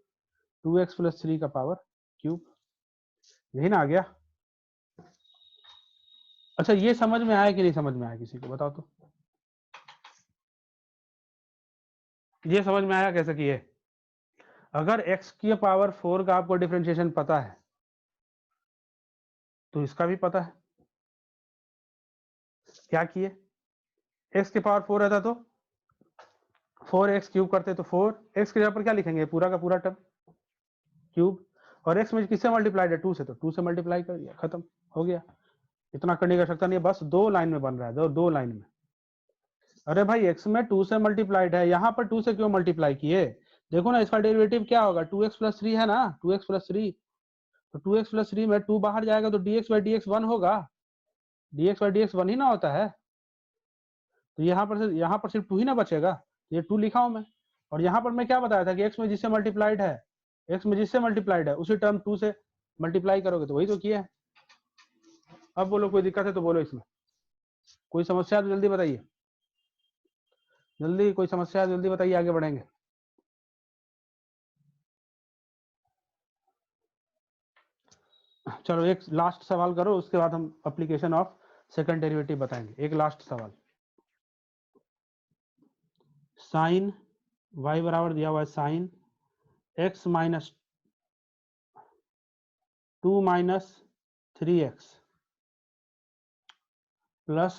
2x प्लस 3 का पावर क्यूब, यही ना आ गया। अच्छा ये समझ में आया कि नहीं समझ में आया, किसी को बताओ तो, ये समझ में आया कैसे किए, अगर x की पावर 4 का आपको डिफरेंशिएशन पता है तो इसका भी पता है, क्या किए, x की पावर 4 रहता तो 4x क्यूब करते, तो 4x के जगह पर क्या लिखेंगे, पूरा का पूरा टर्म क्यूब, और x में किससे मल्टीप्लाइड है, 2 से, तो 2 से मल्टीप्लाई कर दिया, खत्म हो गया। इतना करने की आवश्यकता नहीं है, बस 2 लाइन में बन रहा है, दो लाइन में। अरे भाई x में 2 से मल्टीप्लाइड है, यहाँ पर 2 से क्यों मल्टीप्लाई किए, देखो ना इसका डेरिवेटिव क्या होगा, 2x प्लस 3 है ना, 2x प्लस 3, तो 2x प्लस 3 में 2 बाहर जाएगा तो dx बाई dx 1 होगा, dx बाई dx 1 ही ना होता है, तो यहाँ पर सिर्फ 2 ही ना बचेगा, ये 2 लिखा हूं मैं, और यहाँ पर मैं क्या बताया था कि x में जिससे मल्टीप्लाइड है, x में जिससे मल्टीप्लाइड है उसी टर्म 2 से मल्टीप्लाई करोगे, तो वही तो किया है। अब बोलो कोई दिक्कत है तो बोलो, इसमें कोई समस्या है तो जल्दी बताइए, जल्दी कोई समस्या है जल्दी बताइए, आगे बढ़ेंगे। चलो एक लास्ट सवाल करो, उसके बाद हम एप्लीकेशन ऑफ सेकंड डेरिवेटिव बताएंगे, एक लास्ट सवाल। साइन y बराबर दिया हुआ है sine x minus 2 minus 3x plus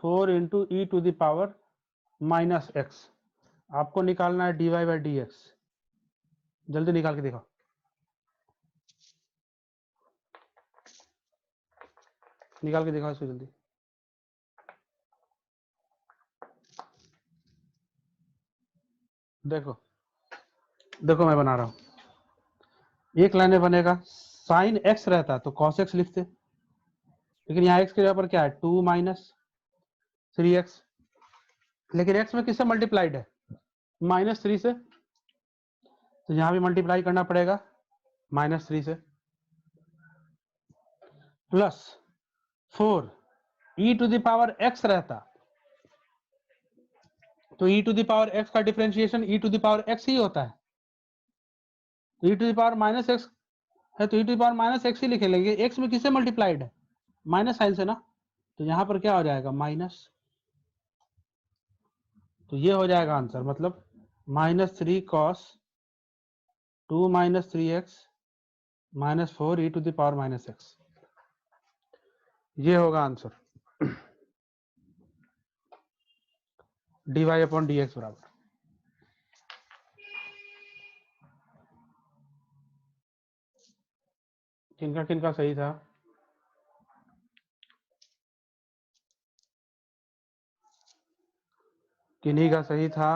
4 into e to the power minus x, आपको निकालना है dy बाई dx, जल्दी निकाल के दिखाओ, निकाल के दिखाओ इसको जल्दी। देखो देखो मैं बना रहा हूं, एक लाइन में बनेगा, साइन x रहता तो cos x लिखते, लेकिन यहाँ x की जगह पर क्या है 2 माइनस 3x, लेकिन x में किससे मल्टीप्लाइड है -3 से, तो यहाँ भी मल्टीप्लाई करना पड़ेगा -3 से, plus 4 e to the power x रहता, तो e to the power x का differentiation e to the power x ही होता है, तो e to the power -x है तो e to the power -x ही लिखे लेंगे, x में किससे मल्टीप्लाइड है माइनस साइन से ना, तो यहाँ पर क्या हो जाएगा माइनस, तो ये हो जाएगा आंसर, मतलब -3 cos 2 - 3x - 4 e to the power -x, ये होगा आंसर dy/dx बराबर। किनका किनका सही था? किन्हीं का सही था?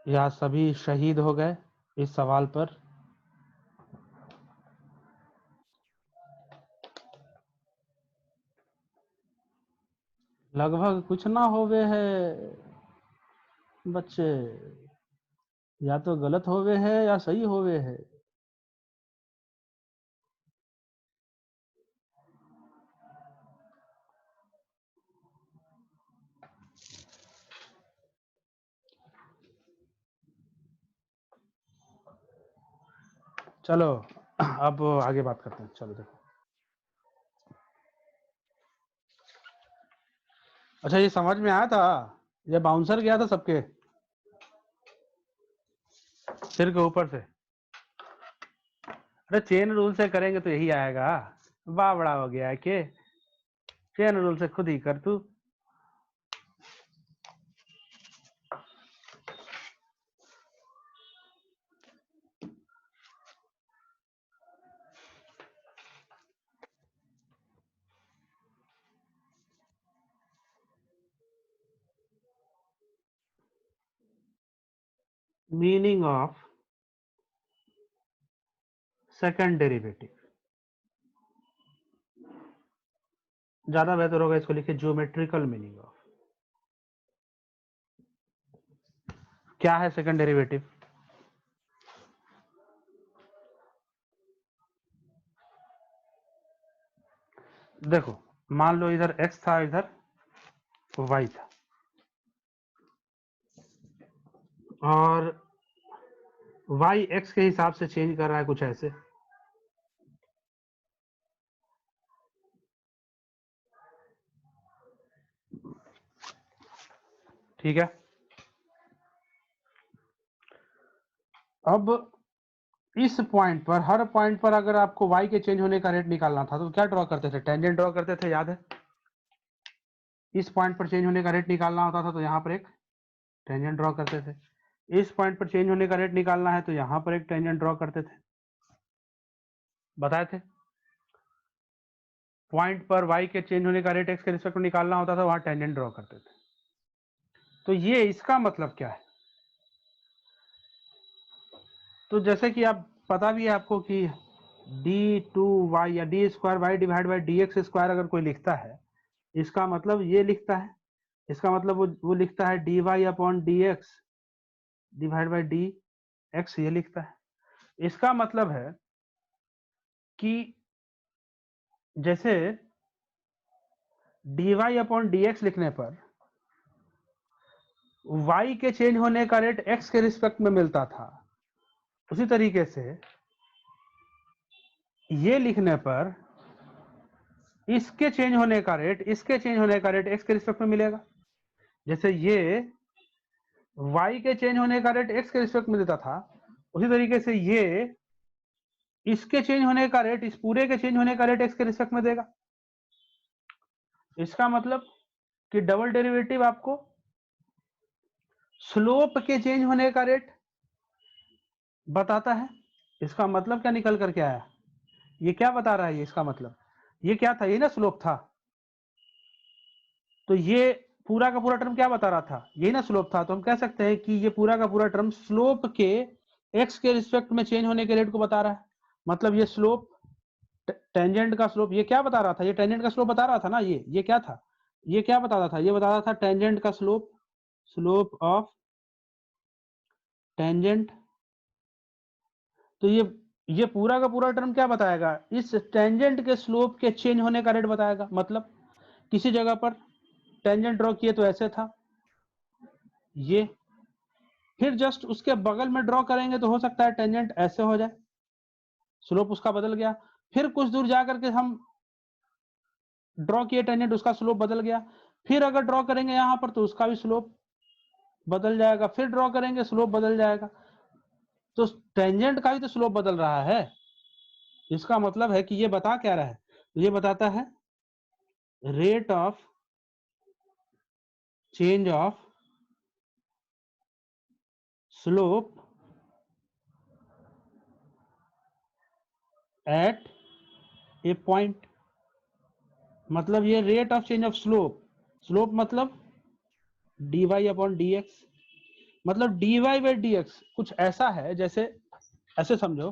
या सभी शहीद हो गए इस सवाल पर? लगभग कुछ ना होवे है बच्चे, या तो गलत होवे है या सही होवे है। चलो अब आगे बात करते हैं। चलो देखो, अच्छा ये समझ में आया था, ये बाउंसर गया था सबके सिर के ऊपर से। अरे चेन रूल से करेंगे तो यही आएगा, बड़ा हो गया है कि चेन रूल से खुद ही कर तू। मीनिंग ऑफ सेकंड डेरिवेटिव, ज्यादा बेहतर होगा इसको लिखे ज्योमेट्रिकल मीनिंग ऑफ। क्या है सेकंड डेरिवेटिव? देखो मान लो इधर x था, इधर y था, और y x के हिसाब से चेंज कर रहा है कुछ ऐसे, ठीक है। अब इस पॉइंट पर, हर पॉइंट पर अगर आपको y के चेंज होने का रेट निकालना था तो क्या ड्रॉ करते थे? टेंजेंट ड्रॉ करते थे, याद है? इस पॉइंट पर चेंज होने का रेट निकालना होता था तो यहाँ पर एक टेंजेंट ड्रॉ करते थे। इस पॉइंट पर चेंज होने का रेट निकालना है तो यहाँ पर एक टेंजेंट ड्रॉ करते थे, बताए थे। पॉइंट पर y के चेंज होने का रेट x के रिस्पेक्ट में निकालना होता था, वहां टेंजेंट ड्रॉ करते थे। तो ये इसका मतलब क्या है? तो जैसे कि आप पता भी है आपको कि d2y या d² डिवाइड बाई dx² अगर कोई लिखता है, इसका मतलब ये लिखता है, इसका मतलब वो लिखता है dy/dx डिवाइड बाई dx, ये लिखता है। इसका मतलब है कि जैसे dy/dx लिखने पर y के चेंज होने का रेट x के रिस्पेक्ट में मिलता था, उसी तरीके से ये लिखने पर इसके चेंज होने का रेट x के रिस्पेक्ट में मिलेगा। जैसे ये y के चेंज होने का रेट x के रिस्पेक्ट में देता था, उसी तरीके से ये इसके चेंज होने का रेट, इस पूरे के चेंज होने का रेट x के रिस्पेक्ट में देगा। इसका मतलब कि डबल डेरिवेटिव आपको स्लोप के चेंज होने का रेट बताता है। इसका मतलब क्या निकल करके आया? ये क्या बता रहा है? ये इसका मतलब ये क्या था? ये ना स्लोप था, तो ये पूरा का पूरा टर्म क्या बता रहा था? ये ना स्लोप था, तो हम कह सकते हैं कि ये पूरा का पूरा टर्म स्लोप के एक्स के रिस्पेक्ट में चेंज होने के रेट को बता रहा है। मतलब ये स्लोप, टेंजेंट का स्लोप, ये क्या बता रहा था? ये टेंजेंट का स्लोप बता रहा था ना। ये क्या था? ये क्या बता रहा था? ये बता रहा था टेंजेंट का स्लोप, स्लोप ऑफ टेंजेंट। तो ये पूरा का पूरा टर्म क्या बताएगा? इस टेंजेंट के स्लोप के चेंज होने का रेट बताएगा। मतलब किसी जगह पर टेंजेंट ड्रॉ किए तो ऐसे था ये, फिर जस्ट उसके बगल में ड्रॉ करेंगे तो हो सकता है टेंजेंट ऐसे हो जाए, स्लोप उसका बदल गया। फिर कुछ दूर जाकर के हम ड्रॉ किए टेंजेंट, उसका स्लोप बदल गया। फिर अगर ड्रॉ करेंगे यहां पर तो उसका भी स्लोप बदल जाएगा, फिर ड्रॉ करेंगे स्लोप बदल जाएगा। तो टेंजेंट का भी तो स्लोप बदल रहा है। इसका मतलब है कि ये बता क्या रहा है? ये बताता है rate of change of slope eight A point. मतलब ये rate of change of slope, slope मतलब dy अपॉन dx। मतलब dy बाई dx कुछ ऐसा है, जैसे ऐसे समझो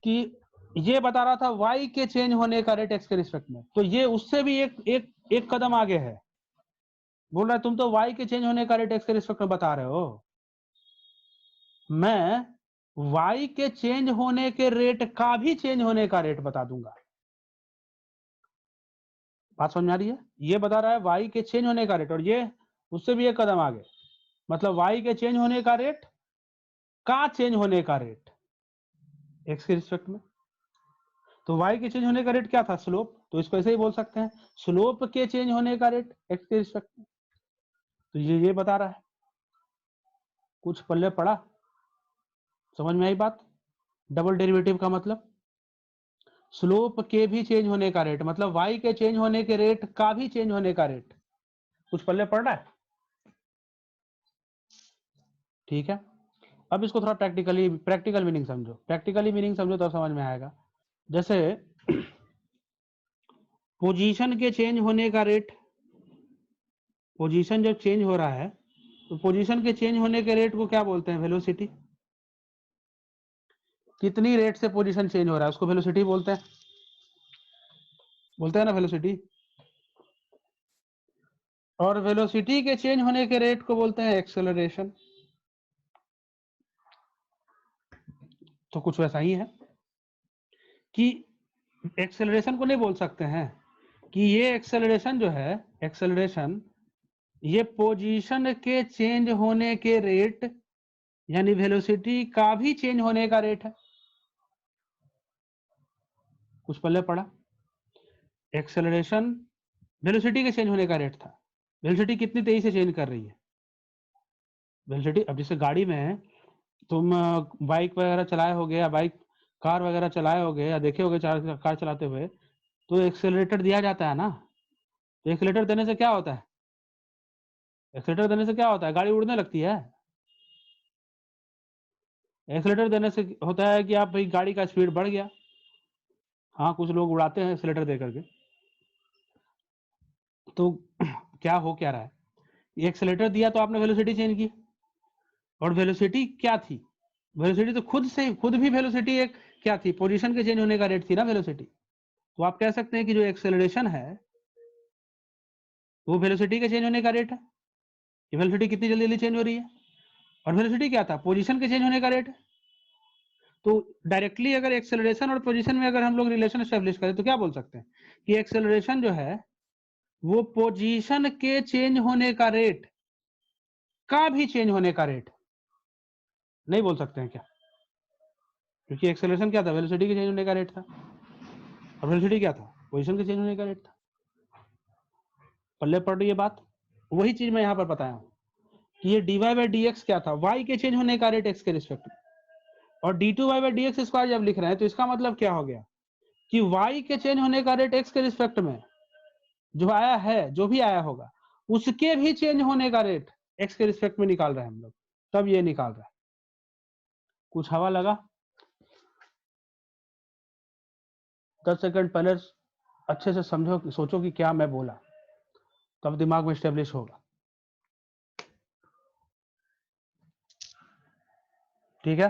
कि ये बता रहा था y के चेंज होने का रेट x के रिस्पेक्ट में, तो ये उससे भी एक कदम आगे है। बोल रहा है तुम तो y के चेंज होने का रेट x के रिस्पेक्ट में बता रहे हो, मैं y के चेंज होने के रेट का भी चेंज होने का रेट बता दूंगा। बात समझ में आ रही है? ये बता रहा है y के चेंज होने का रेट, और ये उससे भी एक कदम आगे, मतलब y के चेंज होने का रेट का चेंज होने का रेट x के रिस्पेक्ट में। तो y के चेंज होने का रेट क्या था? स्लोप। तो इसको ऐसे ही बोल सकते हैं, स्लोप के चेंज होने का रेट x के रिस्पेक्ट में। तो ये बता रहा है। कुछ पल्ले पड़ा? समझ में आई बात? डबल डेरिवेटिव का मतलब स्लोप के भी चेंज होने का रेट, मतलब y के चेंज होने के रेट का भी चेंज होने का रेट। कुछ पल्ले पड़ रहा है? ठीक है, अब इसको थोड़ा प्रैक्टिकल मीनिंग समझो। प्रैक्टिकली मीनिंग समझो तो समझ में आएगा। जैसे पोजीशन के चेंज होने का रेट, पोजीशन जब चेंज हो रहा है तो पोजीशन के चेंज होने के रेट को क्या बोलते हैं? वेलोसिटी। कितनी रेट से पोजीशन चेंज हो रहा है उसको वेलोसिटी बोलते हैं, बोलते हैं ना वेलोसिटी। और वेलोसिटी के चेंज होने के रेट को बोलते हैं एक्सेलरेशन। तो कुछ वैसा ही है कि एक्सेलरेशन को नहीं बोल सकते हैं कि ये एक्सेलरेशन जो है, एक्सेलरेशन ये पोजीशन के चेंज होने के रेट यानी वेलोसिटी का भी चेंज होने का रेट है। कुछ पल्ले पड़ा? एक्सेलरेशन वेलोसिटी के चेंज होने का रेट था। वेलोसिटी कितनी तेजी से चेंज कर रही है? वेलोसिटी, अब जैसे गाड़ी में तुम बाइक वगैरह चलाए होगे या कार वगैरह चलाए होगे या देखे होगे कार चलाते हुए, तो एक्सेलरेटर दिया जाता है ना। तो एक्सेलरेटर देने से क्या होता है? एक्सेलरेटर देने से क्या होता है? गाड़ी उड़ने लगती है। एक्सेलरेटर देने से होता है कि आप भाई गाड़ी का स्पीड बढ़ गया। हाँ, कुछ लोग उड़ाते हैं एक्सेलरेटर दे करके। तो क्या रहा है? ये एक्सेलरेटर दिया तो आपने वेलोसिटी चेंज की, और वेलोसिटी क्या थी? वेलोसिटी तो खुद भी वेलोसिटी एक क्या थी? पोजीशन के चेंज होने का रेट थी ना वेलोसिटी। तो आप कह सकते हैं कि जो एक्सेलरेशन है वो वेलोसिटी के चेंज होने का रेट है। ये वेलोसिटी कितनी जल्दी जल्दी चेंज हो रही है, और वेलोसिटी क्या था? पोजीशन के चेंज होने का रेट है। तो डायरेक्टली अगर एक्सेलरेशन और पोजीशन में अगर हम लोग रिलेशन एस्टेब्लिश करें तो क्या बोल सकते हैं कि एक्सेलरेशन जो है वो पोजीशन के चेंज होने का रेट का भी चेंज होने का रेट। नहीं बोल सकते हैं क्या? क्योंकि एक्सेलरेशन क्या था? वेलोसिटी के चेंज होने का रेट था, और वेलोसिटी क्या था? पोजीशन के चेंज होने का रेट था। पल्ले पड़ रही है बात? वही चीज मैं यहाँ पर बताया हूँ कि ये dy बाई dx क्या था? y के चेंज होने का रेट x के रिस्पेक्ट में, और d2y बाई dx स्क्वायर जब लिख रहे हैं तो इसका मतलब क्या हो गया कि y के चेंज होने का रेट x के रिस्पेक्ट में जो आया है, जो भी आया होगा, उसके भी चेंज होने का रेट x के रिस्पेक्ट में निकाल रहे हैं हम लोग। तब ये निकाल रहा है। कुछ हवा लगा? 10 सेकंड पहले अच्छे से समझो, सोचो कि क्या मैं बोला, तब दिमाग में स्टेब्लिश होगा। ठीक है,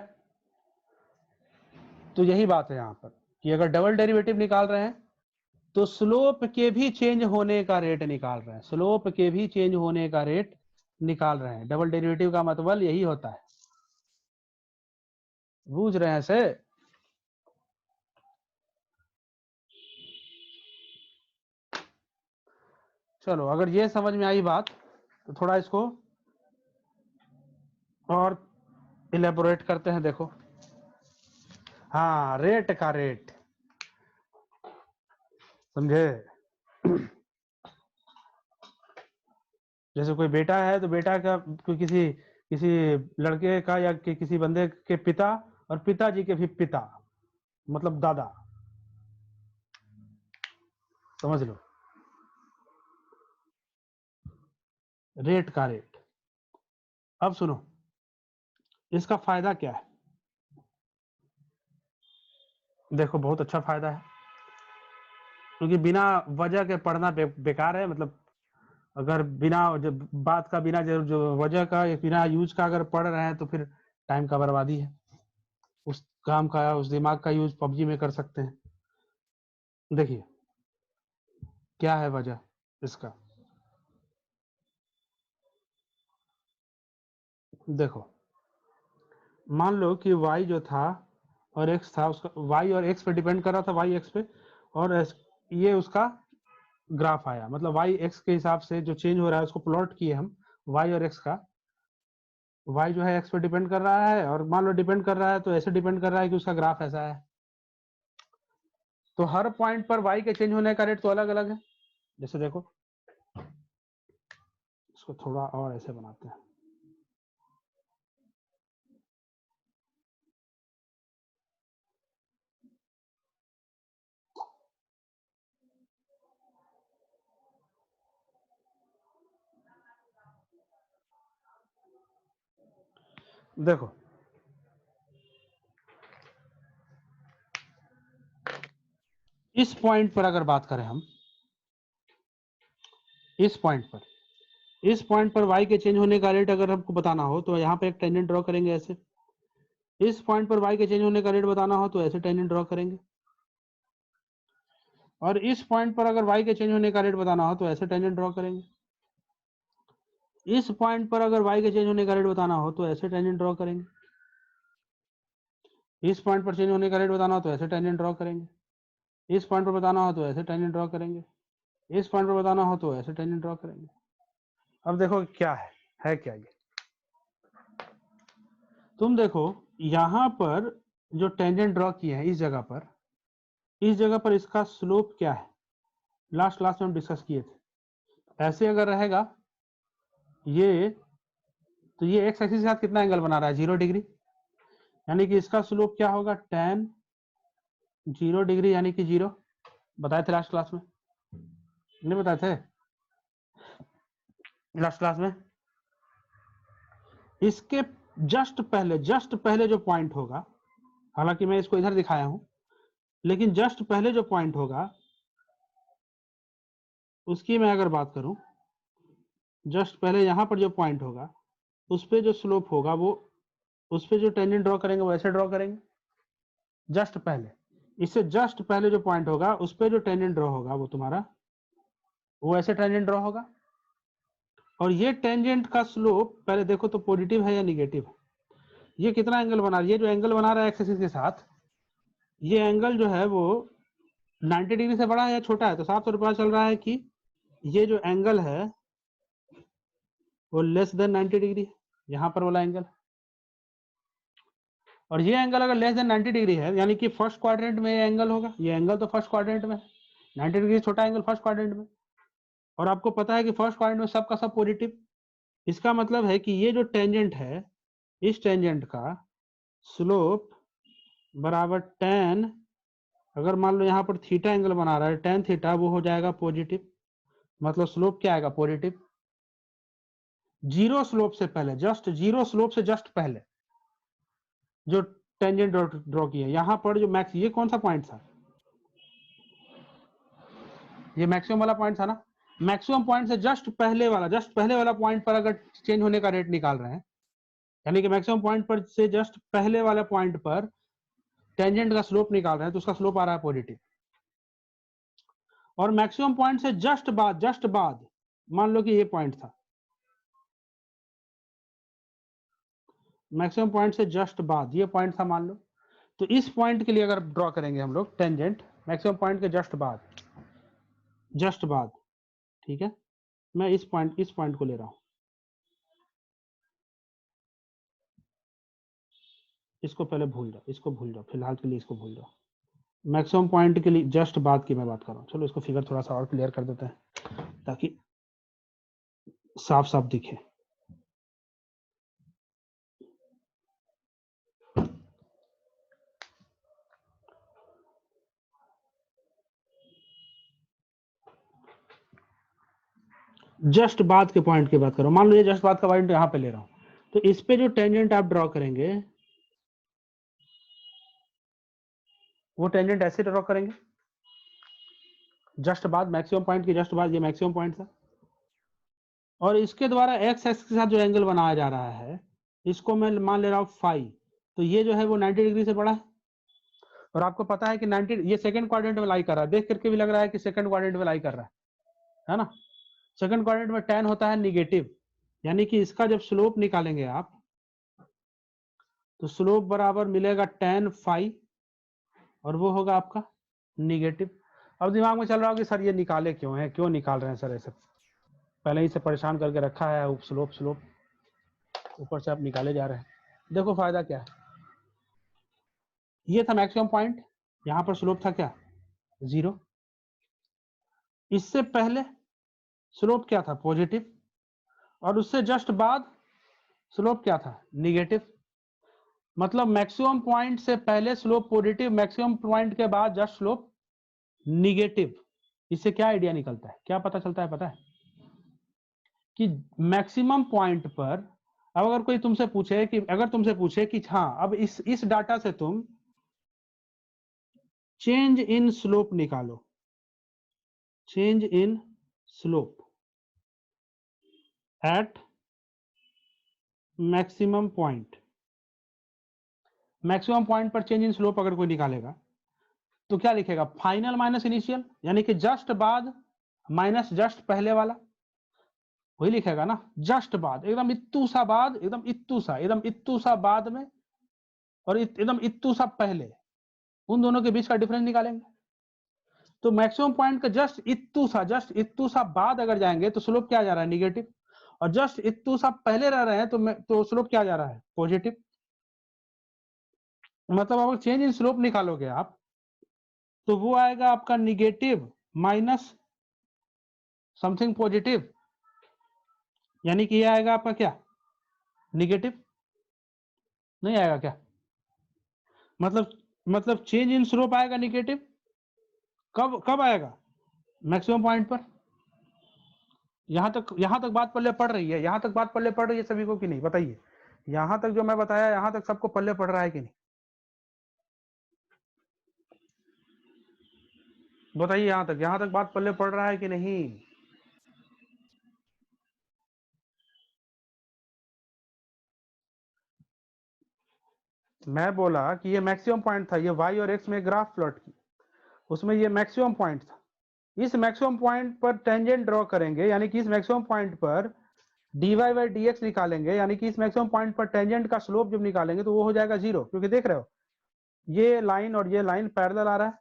तो यही बात है यहाँ पर कि अगर डबल डेरिवेटिव निकाल रहे हैं तो स्लोप के भी चेंज होने का रेट निकाल रहे हैं, स्लोप के भी चेंज होने का रेट निकाल रहे हैं। डबल डेरिवेटिव का मतलब यही होता है, बूझ रहे हैं से? चलो, अगर ये समझ में आई बात तो थोड़ा इसको और इलेबोरेट करते हैं। देखो, हाँ, रेट का रेट, समझे? जैसे कोई बेटा है तो बेटा का कोई किसी किसी लड़के का या किसी बंदे के पिता और पिताजी के भी पिता, मतलब दादा, समझ लो, रेट का रेट। अब सुनो, इसका फायदा क्या है? देखो, बहुत अच्छा फायदा है, क्योंकि बिना वजह के पढ़ना बेकार है। मतलब अगर बिना जब बात का, बिना जो वजह का, बिना यूज का अगर पढ़ रहे हैं तो फिर टाइम का बर्बादी है। उस काम का, उस दिमाग का यूज पबजी में कर सकते हैं। देखिए क्या है वजह इसका। देखो, मान लो कि y जो था और x था, उसका y और x पे डिपेंड कर रहा था, y x पे, और ये उसका ग्राफ आया, मतलब y x के हिसाब से जो चेंज हो रहा है उसको प्लॉट किए हम, y और x का। y जो है x पे डिपेंड कर रहा है, और मान लो डिपेंड कर रहा है तो ऐसे डिपेंड कर रहा है कि उसका ग्राफ ऐसा है। तो हर पॉइंट पर y के चेंज होने का रेट तो अलग अलग है। जैसे देखो, इसको थोड़ा और ऐसे बनाते हैं। देखो, इस पॉइंट पर अगर बात करें हम, इस पॉइंट पर y के चेंज होने का रेट अगर हमको बताना हो तो यहाँ पे एक टेंजेंट ड्रॉ करेंगे ऐसे। इस पॉइंट पर y के चेंज होने का रेट बताना हो तो ऐसे टेंजेंट ड्रॉ करेंगे। और इस पॉइंट पर अगर y के चेंज होने का रेट बताना हो तो ऐसे टेंजेंट ड्रॉ करेंगे। इस पॉइंट पर अगर y के चेंज होने का रेट बताना हो तो ऐसे टेंजेंट ड्रॉ करेंगे। इस पॉइंट पर चेंज होने का रेट बताना हो तो ऐसे टेंजेंट ड्रॉ करेंगे। इस पॉइंट पर बताना हो तो ऐसे टेंजेंट ड्रॉ करेंगे। इस पॉइंट पर बताना हो तो ऐसे टेंजेंट ड्रॉ करेंगे। अब देखो क्या है क्या ये। तुम देखो, यहां पर जो टेंजेंट ड्रॉ किए हैं इस जगह पर, इसका स्लोप क्या है? लास्ट क्लास में हम डिस्कस किए थे। ऐसे अगर रहेगा ये, तो ये एक्स एक्सिस के साथ कितना एंगल बना रहा है? 0 डिग्री। यानी कि इसका स्लोप क्या होगा? tan 0 डिग्री, यानी कि 0। बताए थे लास्ट क्लास में? नहीं बताए थे लास्ट क्लास में? इसके जस्ट पहले जो पॉइंट होगा, हालांकि मैं इसको इधर दिखाया हूं, लेकिन जस्ट पहले जो पॉइंट होगा उसकी मैं अगर बात करूं, जस्ट पहले यहां पर जो पॉइंट होगा उस पे जो स्लोप होगा, वो उस पे जो टेंजेंट ड्रॉ करेंगे वो ऐसे ड्रॉ करेंगे। जस्ट पहले, इससे जस्ट पहले जो पॉइंट होगा उस पे जो टेंजेंट ड्रॉ होगा वो तुम्हारा, वो ऐसे टेंजेंट ड्रॉ होगा। और ये टेंजेंट का स्लोप पहले देखो तो पॉजिटिव है या निगेटिव है। ये कितना एंगल बना रहा है? ये जो एंगल बना रहा है एक्स एक्सिस के साथ, ये एंगल जो है वो 90 डिग्री से बड़ा है या छोटा है? तो साफ तौर पर पता चल रहा है कि ये जो एंगल है वो लेस देन 90 डिग्री है, यहाँ पर वाला एंगल। और ये एंगल अगर लेस देन 90 डिग्री है, यानी कि फर्स्ट क्वाड्रेंट में ये एंगल होगा। ये एंगल तो फर्स्ट क्वाड्रेंट में है, 90 डिग्री छोटा एंगल फर्स्ट क्वाड्रेंट में। और आपको पता है कि फर्स्ट क्वाड्रेंट में सब का सब पॉजिटिव। इसका मतलब है कि ये जो टेंजेंट है, इस टेंजेंट का स्लोप बराबर tan, अगर मान लो यहाँ पर थीटा एंगल बना रहा है, tan थीटा, वो हो जाएगा पॉजिटिव। मतलब स्लोप क्या आएगा? पॉजिटिव। जीरो स्लोप से पहले, जस्ट जीरो स्लोप से जस्ट पहले जो टेंजेंट ड्रॉ किया, यहाँ पर जो मैक्स, ये कौन सा पॉइंट था? ये मैक्सिमम वाला पॉइंट था ना। मैक्सिमम पॉइंट से जस्ट पहले वाला पॉइंट पर अगर चेंज होने का रेट निकाल रहे हैं यानी कि मैक्सिमम पॉइंट पर से जस्ट पहले वाले पॉइंट पर टेंजेंट का स्लोप निकाल रहे हैं तो उसका स्लोप आ रहा है पॉजिटिव। और मैक्सिमम पॉइंट से जस्ट बाद मान लो कि ये पॉइंट था, मैक्सिमम पॉइंट से जस्ट बाद ये पॉइंट था मान लो, तो इस पॉइंट के लिए अगर ड्रॉ करेंगे हम लोग टेंजेंट मैक्सिमम पॉइंट के जस्ट बाद, ठीक है, मैं इस पॉइंट को ले रहा हूं, इसको पहले भूल जाओ, इसको भूल जाओ, फिलहाल के लिए इसको भूल जाओ। मैक्सिमम पॉइंट के लिए जस्ट बाद की मैं बात कर रहा हूँ। चलो इसको फिगर थोड़ा सा और क्लियर कर देते हैं ताकि साफ साफ दिखे। जस्ट बाद के पॉइंट की बात करो, मान लो ये जस्ट बाद का पॉइंट यहाँ पे ले रहा हूँ, तो इस पे जो टेंजेंट आप ड्रॉ करेंगे वो टेंजेंट ऐसे ड्रॉ करेंगे, जस्ट बाद मैक्सिमम पॉइंट के जस्ट बाद, ये मैक्सिमम पॉइंट था, और इसके द्वारा एक्स एक्स के साथ जो एंगल बनाया जा रहा है इसको मैं मान ले रहा हूँ फाई, तो ये जो है वो 90 डिग्री से बड़ा है। और आपको पता है कि 90 ये सेकंड क्वाड्रेंट में लाई कर रहा है, देख करके भी लग रहा है कि सेकंड क्वाड्रेंट में लाई कर रहा है ना। सेकंड क्वाड्रेंट में tan होता है निगेटिव, यानी कि इसका जब स्लोप निकालेंगे आप तो स्लोप बराबर मिलेगा tan फाई और वो होगा आपका निगेटिव। अब दिमाग में चल रहा होगा कि सर ये निकाले क्यों है, क्यों निकाल रहे हैं सर, ऐसे पहले ही से परेशान करके रखा है, स्लोप ऊपर से आप निकाले जा रहे हैं। देखो फायदा क्या है, ये था मैक्सिमम पॉइंट, यहां पर स्लोप था क्या 0, इससे पहले स्लोप क्या था पॉजिटिव, और उससे जस्ट बाद स्लोप क्या था निगेटिव। मतलब मैक्सिमम पॉइंट से पहले स्लोप पॉजिटिव, मैक्सिमम पॉइंट के बाद जस्ट स्लोप निगेटिव। इससे क्या आइडिया निकलता है, क्या पता चलता है, पता है कि मैक्सिमम पॉइंट पर अब अगर कोई तुमसे पूछे कि हाँ अब इस डाटा से तुम चेंज इन स्लोप निकालो, change in slope eight maximum point, maximum point पर चेंज इन स्लोप अगर कोई निकालेगा तो क्या लिखेगा, फाइनल माइनस इनिशियल, यानी कि जस्ट बाद माइनस जस्ट पहले वाला, वही लिखेगा ना, जस्ट बाद एकदम इत्तू सा बाद, एकदम इत्तू सा बाद में और एकदम इत्तू सा पहले, उन दोनों के बीच का डिफरेंस निकालेंगे। तो मैक्सिमम पॉइंट का जस्ट इत्तू सा बाद अगर जाएंगे तो स्लोप क्या जा रहा है निगेटिव, और जस्ट इत्तू सा पहले रह रहे हैं तो स्लोप क्या जा रहा है पॉजिटिव। मतलब अगर चेंज इन स्लोप निकालोगे आप तो वो आएगा आपका निगेटिव माइनस समथिंग पॉजिटिव, यानी कि ये आएगा आपका क्या निगेटिव, नहीं आएगा क्या, मतलब चेंज इन स्लोप आएगा निगेटिव, कब आएगा मैक्सिमम पॉइंट पर। यहां तक बात पल्ले पड़ रही है, यहां तक बात पल्ले पड़ रही है सभी को कि नहीं, बताइए, यहां तक जो मैं बताया यहां तक सबको पल्ले पड़ रहा है कि नहीं, बताइए, यहां तक बात पल्ले पड़ रहा है कि नहीं। मैं बोला कि ये मैक्सिमम पॉइंट था, ये वाई और एक्स में ग्राफ प्लॉट की, उसमें ये मैक्सिमम पॉइंट था, इस मैक्सिमम पॉइंट पर टेंजेंट ड्रॉ करेंगे, यानी कि इस मैक्सिमम पॉइंट पर dy बाई dx निकालेंगे, यानी कि इस मैक्सिमम पॉइंट पर टेंजेंट का स्लोप जब निकालेंगे तो वो हो जाएगा 0, क्योंकि देख रहे हो ये लाइन और ये लाइन पैरेलल आ रहा है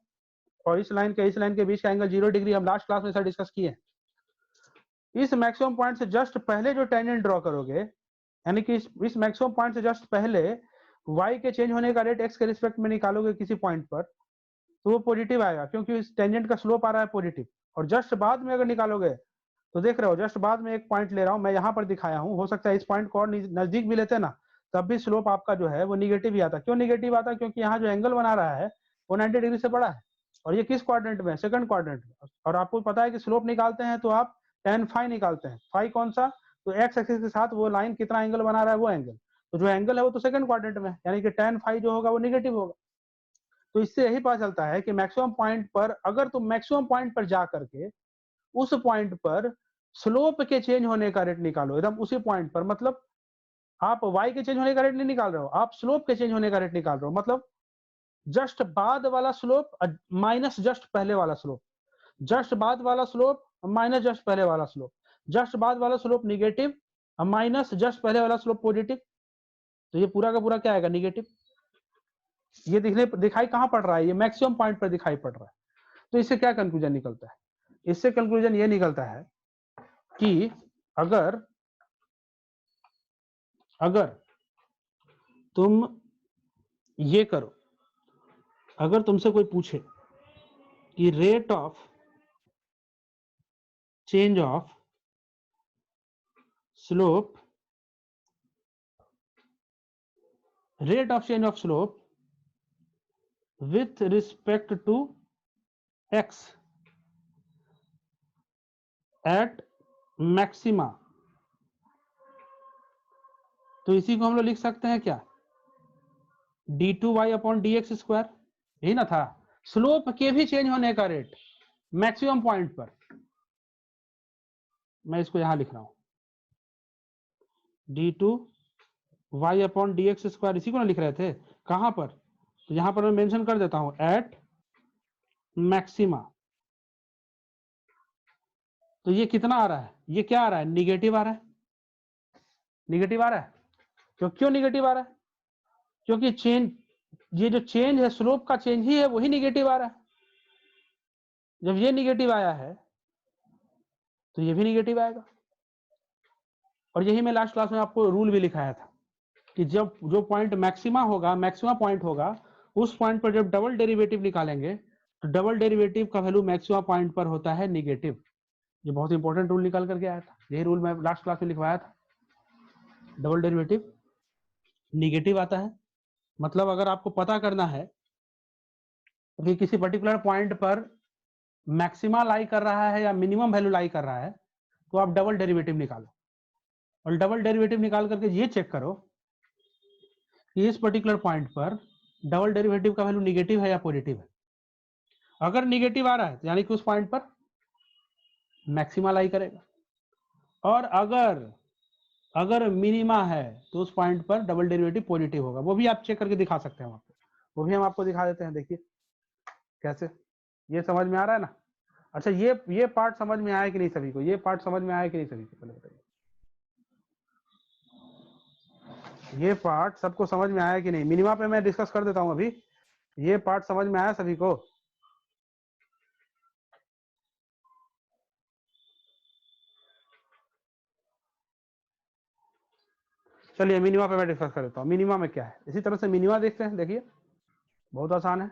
और इस लाइन के बीच का एंगल 0 डिग्री, हम लास्ट क्लास में सर डिस्कस किए। इस मैक्सिमम पॉइंट से जस्ट पहले जो टेंजेंट ड्रॉ करोगे, यानी कि इस मैक्सिमम पॉइंट से जस्ट पहले y के चेंज होने का रेट x के रिस्पेक्ट में निकालोगे किसी पॉइंट पर तो वो पॉजिटिव आएगा, क्योंकि इस टेंजेंट का स्लोप आ रहा है पॉजिटिव। और जस्ट बाद में अगर निकालोगे तो देख रहे हो जस्ट बाद में एक पॉइंट ले रहा हूं मैं, यहां पर दिखाया हूं, हो सकता है इस पॉइंट को और नजदीक भी लेते ना तब भी स्लोप आपका जो है वो निगेटिव ही आता। क्यों निगेटिव आता, क्योंकि यहाँ जो एंगल बना रहा है वो 90 डिग्री से बड़ा है, और ये किस क्वाड्रेंट में, सेकंड क्वाड्रेंट में। और आपको पता है कि स्लोप निकालते हैं तो आप tan फाई निकालते हैं, फाई कौन सा, तो एक्स एक्सिस के साथ वो लाइन कितना एंगल बना रहा है वो एंगल, तो जो एंगल है वो तो सेकंड क्वाड्रेंट में, यानी कि tan फाई जो होगा वो निगेटिव होगा। तो इससे यही पता चलता है कि मैक्सिमम पॉइंट पर अगर तुम मैक्सिमम पॉइंट पर जा करके उस पॉइंट पर स्लोप के चेंज होने का रेट निकालो एकदम उसी पॉइंट पर, मतलब आप y के चेंज होने का रेट नहीं निकाल रहे हो, आप स्लोप के चेंज होने का रेट निकाल रहे हो। मतलब जस्ट बाद वाला स्लोप माइनस जस्ट पहले वाला स्लोप, जस्ट बाद वाला स्लोप माइनस जस्ट पहले वाला स्लोप, जस्ट बाद वाला स्लोप निगेटिव माइनस जस्ट पहले वाला स्लोप पॉजिटिव। तो ये पूरा का पूरा क्या आएगा, निगेटिव। ये दिखाई कहां पड़ रहा है, ये मैक्सिमम पॉइंट पर दिखाई पड़ रहा है। तो इससे क्या कंक्लूजन निकलता है, इससे कंक्लूजन ये निकलता है कि अगर तुम ये करो, अगर तुमसे कोई पूछे कि rate of change of slope, rate of change of slope with respect to x at maxima, तो इसी को हम लोग लिख सकते हैं क्या, d2y अपॉन dx स्क्वायर, यही ना था। स्लोप के भी चेंज होने का रेट मैक्सिमम पॉइंट पर, मैं इसको यहां लिख रहा हूं d2y अपॉन dx स्क्वायर, इसी को ना लिख रहे थे, कहां पर, तो यहां पर मैं मेंशन कर देता हूं एट मैक्सिमा। तो ये कितना आ रहा है, ये क्या आ रहा है, निगेटिव आ रहा है, निगेटिव आ रहा है। क्यों निगेटिव आ रहा है, क्योंकि चेंज, ये जो चेंज है स्लोप का चेंज ही है, वही निगेटिव आ रहा है। जब ये निगेटिव आया है तो ये भी निगेटिव आएगा। और यही मैं लास्ट क्लास में आपको रूल भी लिखाया था कि जब जो पॉइंट मैक्सिमा होगा, मैक्सिमा पॉइंट होगा, उस पॉइंट पर जब डबल डेरिवेटिव निकालेंगे तो डबल डेरिवेटिव का वैल्यू मैक्सिमा पॉइंट पर होता है निगेटिव। ये बहुत इंपॉर्टेंट रूल निकल करके आया था, यही रूल मैं लास्ट क्लास में लिखवाया था। डबल डेरिवेटिव निगेटिव आता है, मतलब अगर आपको पता करना है कि किसी पर्टिकुलर पॉइंट पर मैक्सिमा लाई कर रहा है या मिनिमम वैल्यू लाई कर रहा है, तो आप डबल डेरिवेटिव निकालो, और डबल डेरिवेटिव निकाल करके ये चेक करो कि इस पर्टिकुलर पॉइंट पर डबल डेरिवेटिव का वैल्यू निगेटिव है या पॉजिटिव है। अगर निगेटिव आ रहा है यानी कि उस पॉइंट पर मैक्सिमा लाई करेगा, और अगर मिनिमा है तो उस पॉइंट पर डबल डेरिवेटिव पॉजिटिव होगा। वो भी आप चेक करके दिखा सकते हैं आपको, वो भी हम आपको दिखा देते हैं। देखिए कैसे, ये समझ में आ रहा है ना। अच्छा ये पार्ट समझ में आया कि नहीं सभी को, ये पार्ट समझ में आया कि नहीं सभी को, पहले बताइए ये पार्ट सबको समझ में आया कि नहीं। मिनिमा पे मैं डिस्कस कर देता हूं अभी, ये पार्ट समझ में आया सभी को। चलिए मिनिमा पे मैं डिस्कस कर देता हूँ। मिनिमा में क्या है, इसी तरह से मिनिमा देखते हैं। देखिए बहुत आसान है,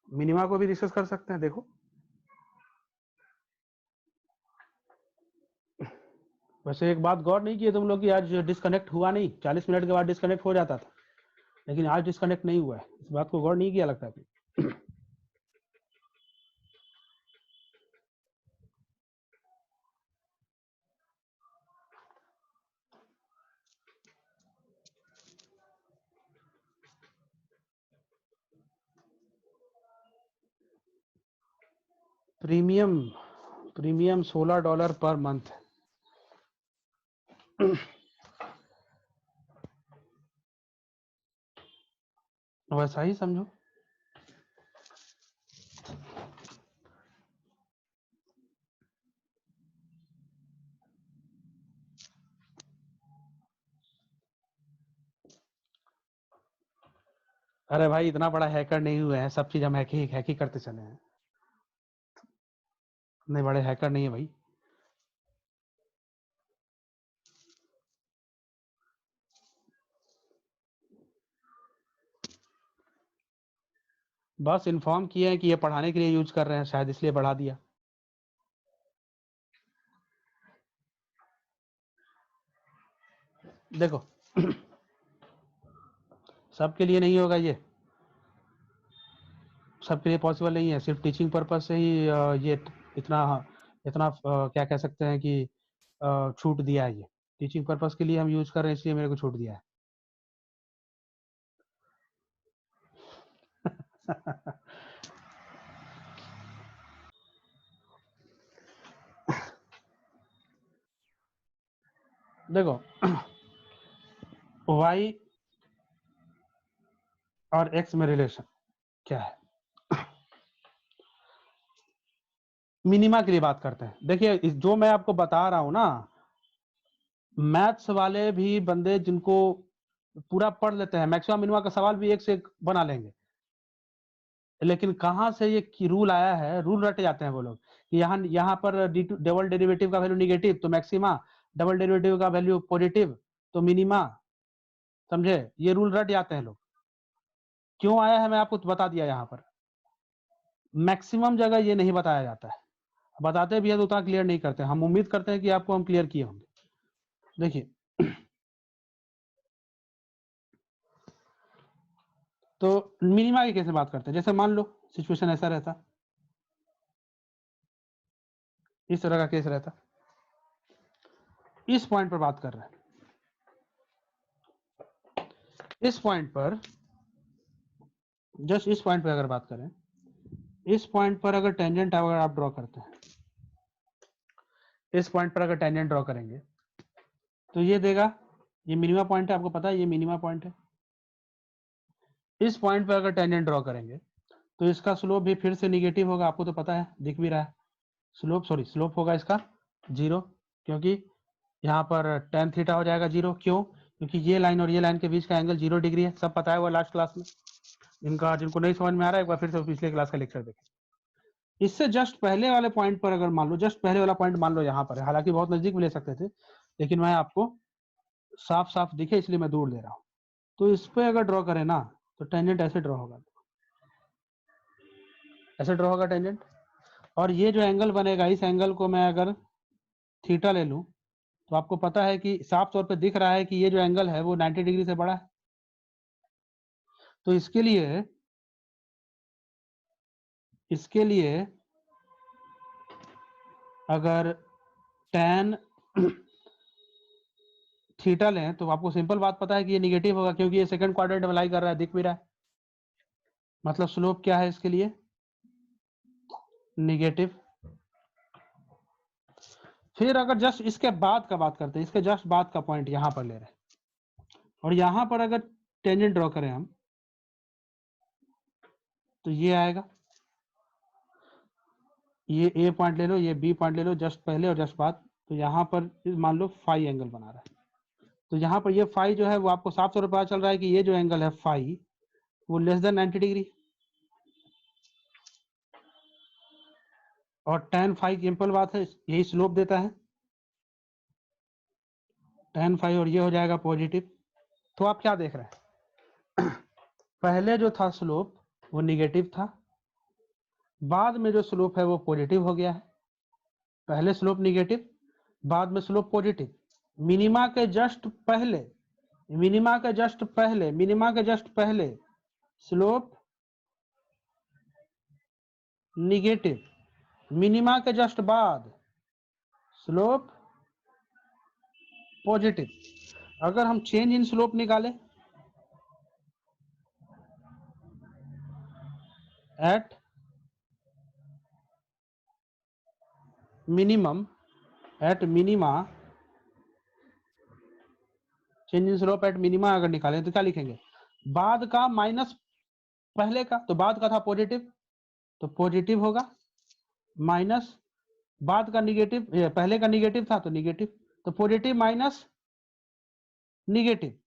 मिनिमा को भी डिस्कस कर सकते हैं। देखो वैसे एक बात गौर नहीं किए तुम लोग कि आज डिस्कनेक्ट हुआ नहीं, 40 मिनट के बाद डिस्कनेक्ट हो जाता था, लेकिन आज डिस्कनेक्ट नहीं हुआ है। इस बात को गौर नहीं किया लगता है। Premium $16 per month. वैसा ही समझो। अरे भाई इतना बड़ा हैकर नहीं हुए हैं, सब चीज हम हैकी करते चले हैं, इतने बड़े हैकर नहीं है भाई। बस इन्फॉर्म किए हैं कि ये पढ़ाने के लिए यूज कर रहे हैं, शायद इसलिए बढ़ा दिया। देखो सबके लिए नहीं होगा, ये सबके लिए पॉसिबल नहीं है। सिर्फ टीचिंग पर्पज से ही ये इतना इतना क्या कह सकते हैं कि छूट दिया है। ये टीचिंग पर्पज के लिए हम यूज कर रहे हैं, इसलिए मेरे को छूट दिया है। देखो y और x में रिलेशन क्या है, मिनिमा के लिए बात करते हैं। देखिए जो मैं आपको बता रहा हूं ना, मैथ्स वाले भी बंदे जिनको पूरा पढ़ लेते हैं, मैक्सिमम मिनिमा का सवाल भी एक से एक बना लेंगे, लेकिन कहां से ये रूल आया है, रूल रट जाते हैं वो लोग कि यहाँ पर डबल डेरिवेटिव का वैल्यू निगेटिव तो मैक्सिमा, डबल डेरिवेटिव का वैल्यू पॉजिटिव तो मिनिमा, समझे, ये रूल रट जाते हैं लोग। क्यों आया है मैं आपको बता दिया, यहाँ पर मैक्सिमम जगह ये नहीं बताया जाता है, बताते भी है तो उतना क्लियर नहीं करते। हम उम्मीद करते हैं कि आपको हम क्लियर किए होंगे। देखिए तो मिनिमा की कैसे बात करते हैं, जैसे मान लो सिचुएशन ऐसा रहता, इस तरह का केस रहता, इस पॉइंट पर बात कर रहे हैं, इस पॉइंट पर, जस्ट इस पॉइंट पर अगर बात करें, इस पॉइंट पर अगर टेंजेंट अगर आप ड्रॉ करते हैं, इस पॉइंट पर अगर टेंजेंट ड्रॉ करेंगे तो ये देगा, ये मिनिमा पॉइंट है, आपको पता है ये मिनिमा पॉइंट है। इस पॉइंट पर अगर टेंजेंट ड्रॉ करेंगे तो इसका स्लोप भी फिर से निगेटिव होगा, आपको तो पता है, दिख भी रहा है। स्लोप होगा इसका 0, क्योंकि यहाँ पर tan थीटा हो जाएगा 0। क्यों? क्योंकि ये लाइन और ये लाइन के बीच का एंगल 0 डिग्री है, सब पता है वो लास्ट क्लास में। इनका जिनको नहीं समझ में आ रहा है एक बार फिर से पिछले क्लास का लेक्चर देखें। इससे जस्ट पहले वाले पॉइंट पर अगर मान लो, जस्ट पहले वाला पॉइंट मान लो यहाँ पर है, हालांकि बहुत नजदीक भी ले सकते थे, लेकिन मैं आपको साफ साफ दिखे इसलिए मैं दूर ले रहा हूँ। तो इस पर अगर ड्रॉ करें ना तो टेंजेंट ऐसे ड्रॉ होगा, ऐसे ड्रॉ होगा टेंजेंट, और ये जो एंगल बनेगा, इस एंगल को मैं अगर थीटा ले लूं तो आपको पता है कि साफ तौर पे दिख रहा है कि ये जो एंगल है वो 90 डिग्री से बड़ा है। तो इसके लिए अगर tan थीटा लें तो आपको सिंपल बात पता है कि ये निगेटिव होगा, क्योंकि ये सेकंड क्वाड्रेंट में लाई कर रहा है, दिख भी रहा है। मतलब स्लोप क्या है इसके लिए, निगेटिव। फिर अगर जस्ट इसके बाद का बात करते हैं, इसके जस्ट बाद का पॉइंट यहां पर ले रहे हैं, और यहां पर अगर टेंजेंट ड्रॉ करें हम तो ये आएगा, ये ए पॉइंट ले लो, ये बी पॉइंट ले लो, जस्ट पहले और जस्ट बाद। तो यहाँ पर मान लो फाई एंगल बना रहा है, तो यहाँ पर ये फाई जो है वो आपको साफ तौर पर पता चल रहा है कि ये जो एंगल है फाई वो लेस देन 90 डिग्री, और tan फाई सिंपल बात है, यही स्लोप देता है tan फाई, और ये हो जाएगा पॉजिटिव। तो आप क्या देख रहे हैं, पहले जो था स्लोप वो निगेटिव था, बाद में जो स्लोप है वो पॉजिटिव हो गया है। पहले स्लोप निगेटिव, बाद में स्लोप पॉजिटिव। मिनिमा के जस्ट पहले, मिनिमा के जस्ट पहले, मिनिमा के जस्ट पहले स्लोप निगेटिव, मिनिमा के जस्ट बाद स्लोप पॉजिटिव। अगर हम चेंज इन स्लोप निकालें at minimum, at minima, change in slope at minima अगर निकालें तो क्या लिखेंगे, बाद का माइनस पहले का, तो बाद का था पॉजिटिव तो पॉजिटिव होगा, माइनस बाद का निगेटिव, पहले का निगेटिव था तो निगेटिव, तो पॉजिटिव माइनस निगेटिव,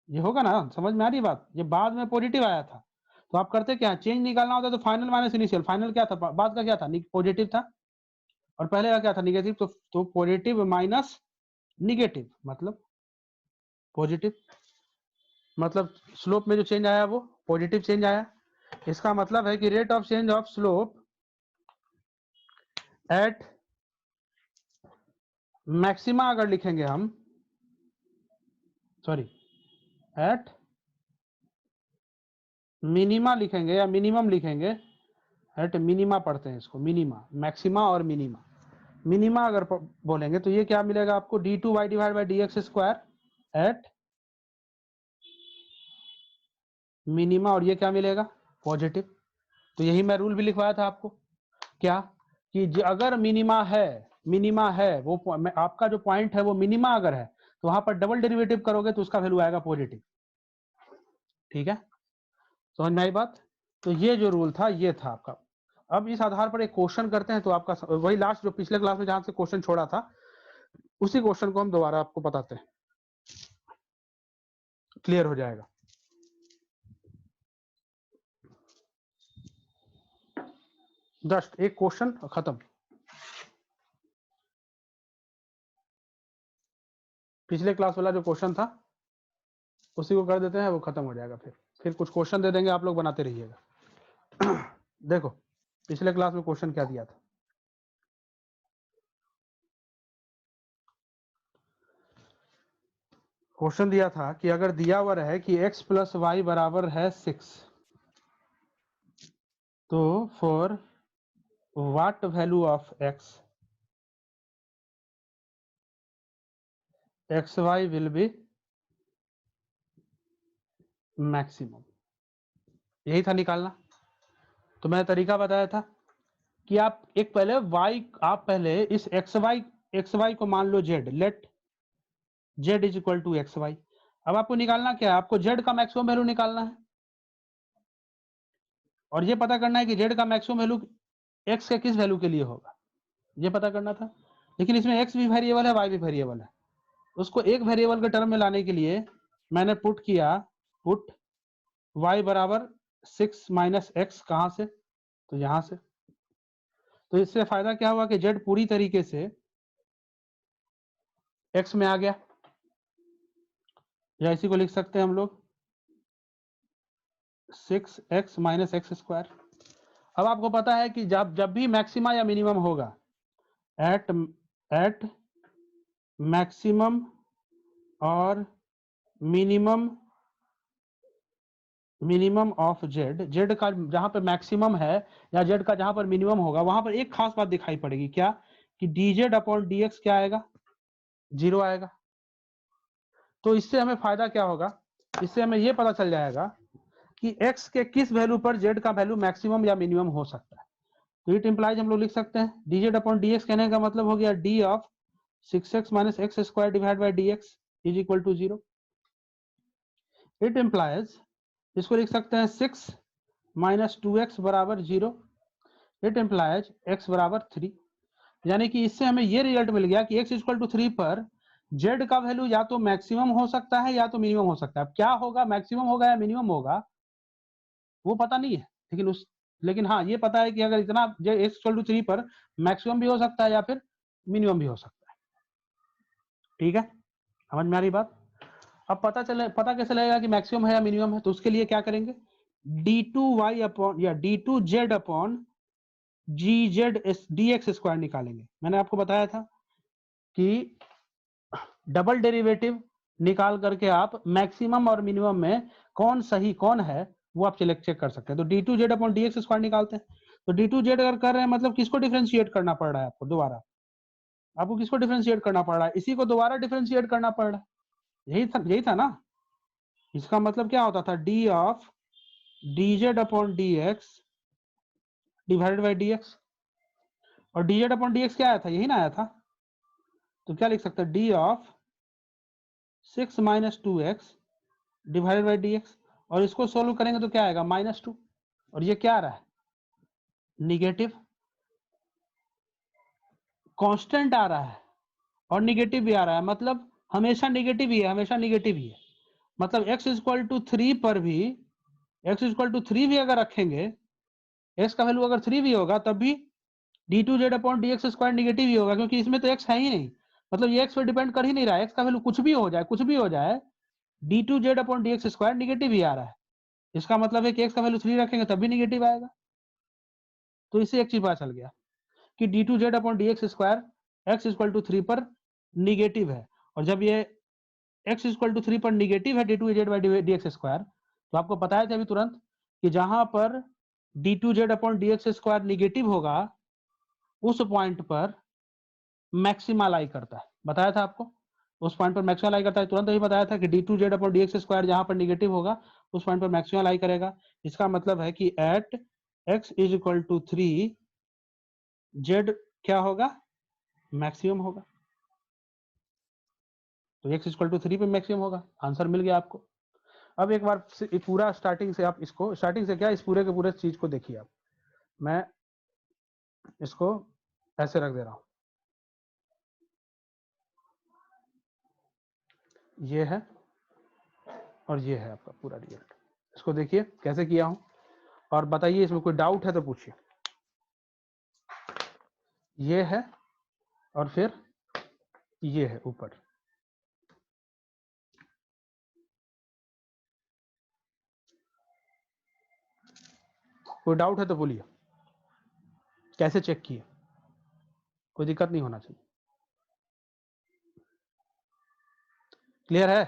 ये होगा ना, समझ में आ रही बात। ये बाद में पॉजिटिव आया था तो आप करते क्या, चेंज निकालना होता तो फाइनल माइनस इनिशियल, फाइनल क्या था, बाद का क्या था, पॉजिटिव था, और पहले का क्या था, निगेटिव, तो पॉजिटिव माइनस निगेटिव मतलब पॉजिटिव। मतलब स्लोप में जो चेंज आया वो पॉजिटिव चेंज आया। इसका मतलब है कि rate of change of slope eight maxima अगर लिखेंगे हम, सॉरी एट मिनिमा लिखेंगे या मिनिमम लिखेंगे, एट मिनिमा पढ़ते हैं इसको, मिनिमा, मैक्सिमा और मिनिमा। मिनिमा अगर बोलेंगे तो ये क्या मिलेगा आपको, d2y divide by dx square at minima, और ये क्या मिलेगा, पॉजिटिव। तो यही मैं रूल भी लिखवाया था आपको, क्या कि अगर मिनिमा है वो आपका जो पॉइंट है वो मिनिमा अगर है तो वहां पर डबल डेरिवेटिव करोगे तो उसका वैल्यू आएगा पॉजिटिव। ठीक है, समझ में आई बात? तो ये जो रूल था ये था आपका। अब इस आधार पर एक क्वेश्चन करते हैं, तो आपका वही लास्ट जो पिछले क्लास में जहां से क्वेश्चन छोड़ा था उसी क्वेश्चन को हम दोबारा आपको बताते हैं, क्लियर हो जाएगा। जस्ट एक क्वेश्चन खत्म। पिछले क्लास वाला जो क्वेश्चन था उसी को कर देते हैं, वो खत्म हो जाएगा। फिर कुछ क्वेश्चन दे देंगे, आप लोग बनाते रहिएगा। देखो पिछले क्लास में क्वेश्चन क्या दिया था। क्वेश्चन दिया था कि अगर दिया हुआ रहे कि x प्लस वाई बराबर है 6, तो for what value of x y will be maximum, यही था निकालना। तो मैंने तरीका बताया था कि आप एक पहले आप पहले इस एक्स वाई को मान लो z, let z is equal to x y. अब आपको निकालना क्या है, आपको z का मैक्सिमम वैल्यू निकालना है और ये पता करना है कि z का मैक्सिमम वैल्यू x के किस वैल्यू के लिए होगा, ये पता करना था। लेकिन इसमें x भी वेरिएबल है, y भी वेरिएबल है। उसको एक वेरिएबल के टर्म में लाने के लिए मैंने पुट y बराबर 6 माइनस एक्स, कहां से, तो यहां से। तो इससे फायदा क्या हुआ कि z पूरी तरीके से x में आ गया, या इसी को लिख सकते हैं हम लोग 6x माइनस एक्स स्क्वायर। अब आपको पता है कि जब भी मैक्सिमा या मिनिमम होगा, एट मैक्सिमम और मिनिमम ऑफ जेड का जहां पर मैक्सिमम है या जेड का जहां पर मिनिमम होगा, वहां पर एक खास बात दिखाई पड़ेगी, क्या कि dz अपॉन dx क्या आएगा, 0 आएगा। तो इससे हमें फायदा क्या होगा, इससे हमें यह पता चल जाएगा कि x के किस वैल्यू पर z का वैल्यू मैक्सिमम या मिनिमम हो सकता है। तो इट इंप्लाइज हम लोग लिख सकते हैं dz अपॉन dx, कहने का मतलब हो गया d of 6x minus x square divide by dx is equal to 0। It implies, इसको लिख सकते हैं 6 माइनस 2x बराबर 0। इट इंप्लाइज x बराबर 3। यानी कि इससे हमें ये रिजल्ट मिल गया कि x इक्वल टू 3 पर z का वैल्यू या तो मैक्सिमम हो सकता है या तो मिनिमम हो सकता है। अब क्या होगा, मैक्सिमम होगा या मिनिमम होगा वो पता नहीं है, लेकिन हाँ ये पता है कि अगर इतना x इक्वल टू 3 पर मैक्सिमम भी हो सकता है या फिर मिनिमम भी हो सकता है। ठीक है, समझ में आ रही बात? अब पता कैसे लगेगा कि मैक्सिमम है या मिनिमम है, तो उसके लिए क्या करेंगे, d2y अपॉन या d2z upon gz dx square निकालेंगे। मैंने आपको बताया था कि डबल डेरिवेटिव निकाल करके आप मैक्सिमम और मिनिमम में कौन सही कौन है वो आप चेक कर सकते हैं। तो d2z अपॉन dx स्क्वायर निकालते हैं। तो d2z अगर कर रहे हैं मतलब किसको डिफरेंशिएट करना पड़ रहा है आपको, दोबारा आपको किसको डिफरेंशिएट करना पड़ रहा है, इसी को दोबारा डिफरेंशिएट करना पड़ रहा है। यही था ना। इसका मतलब क्या होता था, d of dz upon dx divided by dx, और dz अपॉन dx क्या आया था, यही ना आया था। तो क्या लिख सकते हैं, d of 6 minus 2x divided by dx, और इसको सोल्व करेंगे तो क्या आएगा, -2। और ये क्या आ रहा है, निगेटिव, कांस्टेंट आ रहा है और निगेटिव भी आ रहा है, मतलब हमेशा निगेटिव ही है, हमेशा निगेटिव ही है। मतलब x इक्वल टू 3 पर भी, x इक्वल टू 3 भी अगर रखेंगे, x का वैल्यू अगर 3 भी होगा तब भी d2z upon dx square negative ही होगा, क्योंकि इसमें तो x है ही नहीं। मतलब ये x पर डिपेंड कर ही नहीं रहा है, x का वैल्यू कुछ भी हो जाए d2z upon dx square negative ही आ रहा है। इसका मतलब है कि x का वैल्यू 3 रखेंगे तब भी निगेटिव आएगा। तो इससे एक चीज पता चल गया कि d2z upon dx square x equal to 3 पर निगेटिव है, और जब ये x इक्वल टू 3 पर निगेटिव है d2z बाई dx स्क्वायर, तो आपको बताया था अभी तुरंत कि जहां पर d2z upon dx square negative होगा उस पॉइंट पर मैक्सिमा लाई करता है, बताया था आपको। उस पॉइंट पर मैक्सिमा लाई करता है, तुरंत ही बताया था कि d2z अपॉन dx स्क्वायर जहां पर निगेटिव होगा उस पॉइंट पर मैक्सिमा लाई करेगा। इसका मतलब है कि at x is equal to 3 z क्या होगा, मैक्सिमम होगा। तो x इक्वल टू 3 पे मैक्सिमम होगा। आंसर मिल गया आपको। अब एक बार पूरा स्टार्टिंग से आप इसको, स्टार्टिंग से क्या, इस पूरे के पूरे चीज को देखिए आप। मैं इसको ऐसे रख दे रहा हूं, ये है और ये है आपका पूरा रिजल्ट। इसको देखिए कैसे किया हूं, और बताइए इसमें कोई डाउट है तो पूछिए। ये है और फिर ये है ऊपर। कोई डाउट है तो बोलिए, कैसे चेक किए, कोई दिक्कत नहीं होना चाहिए। क्लियर है?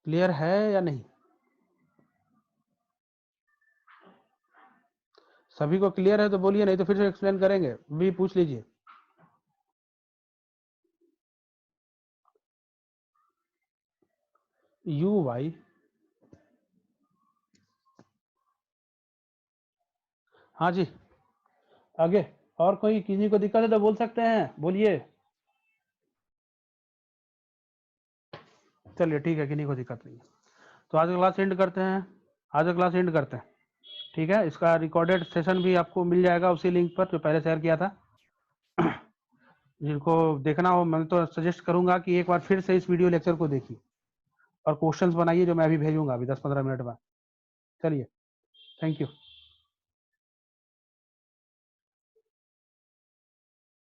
क्लियर है या नहीं? सभी को क्लियर है तो बोलिए, नहीं तो फिर से एक्सप्लेन करेंगे, भी पूछ लीजिए। यू वाई, हाँ जी आगे। और कोई किसी को दिक्कत है तो बोल सकते हैं, बोलिए। चलिए ठीक है, किसी को दिक्कत नहीं है तो आज का क्लास एंड करते हैं। आज का क्लास एंड करते हैं, ठीक है। इसका रिकॉर्डेड सेशन भी आपको मिल जाएगा उसी लिंक पर जो पहले शेयर किया था। जिनको देखना हो, मैं तो सजेस्ट करूंगा कि एक बार फिर से इस वीडियो लेक्चर को देखिए और क्वेश्चंस बनाइए जो मैं अभी भेजूंगा अभी 10-15 मिनट में। चलिए, थैंक यू।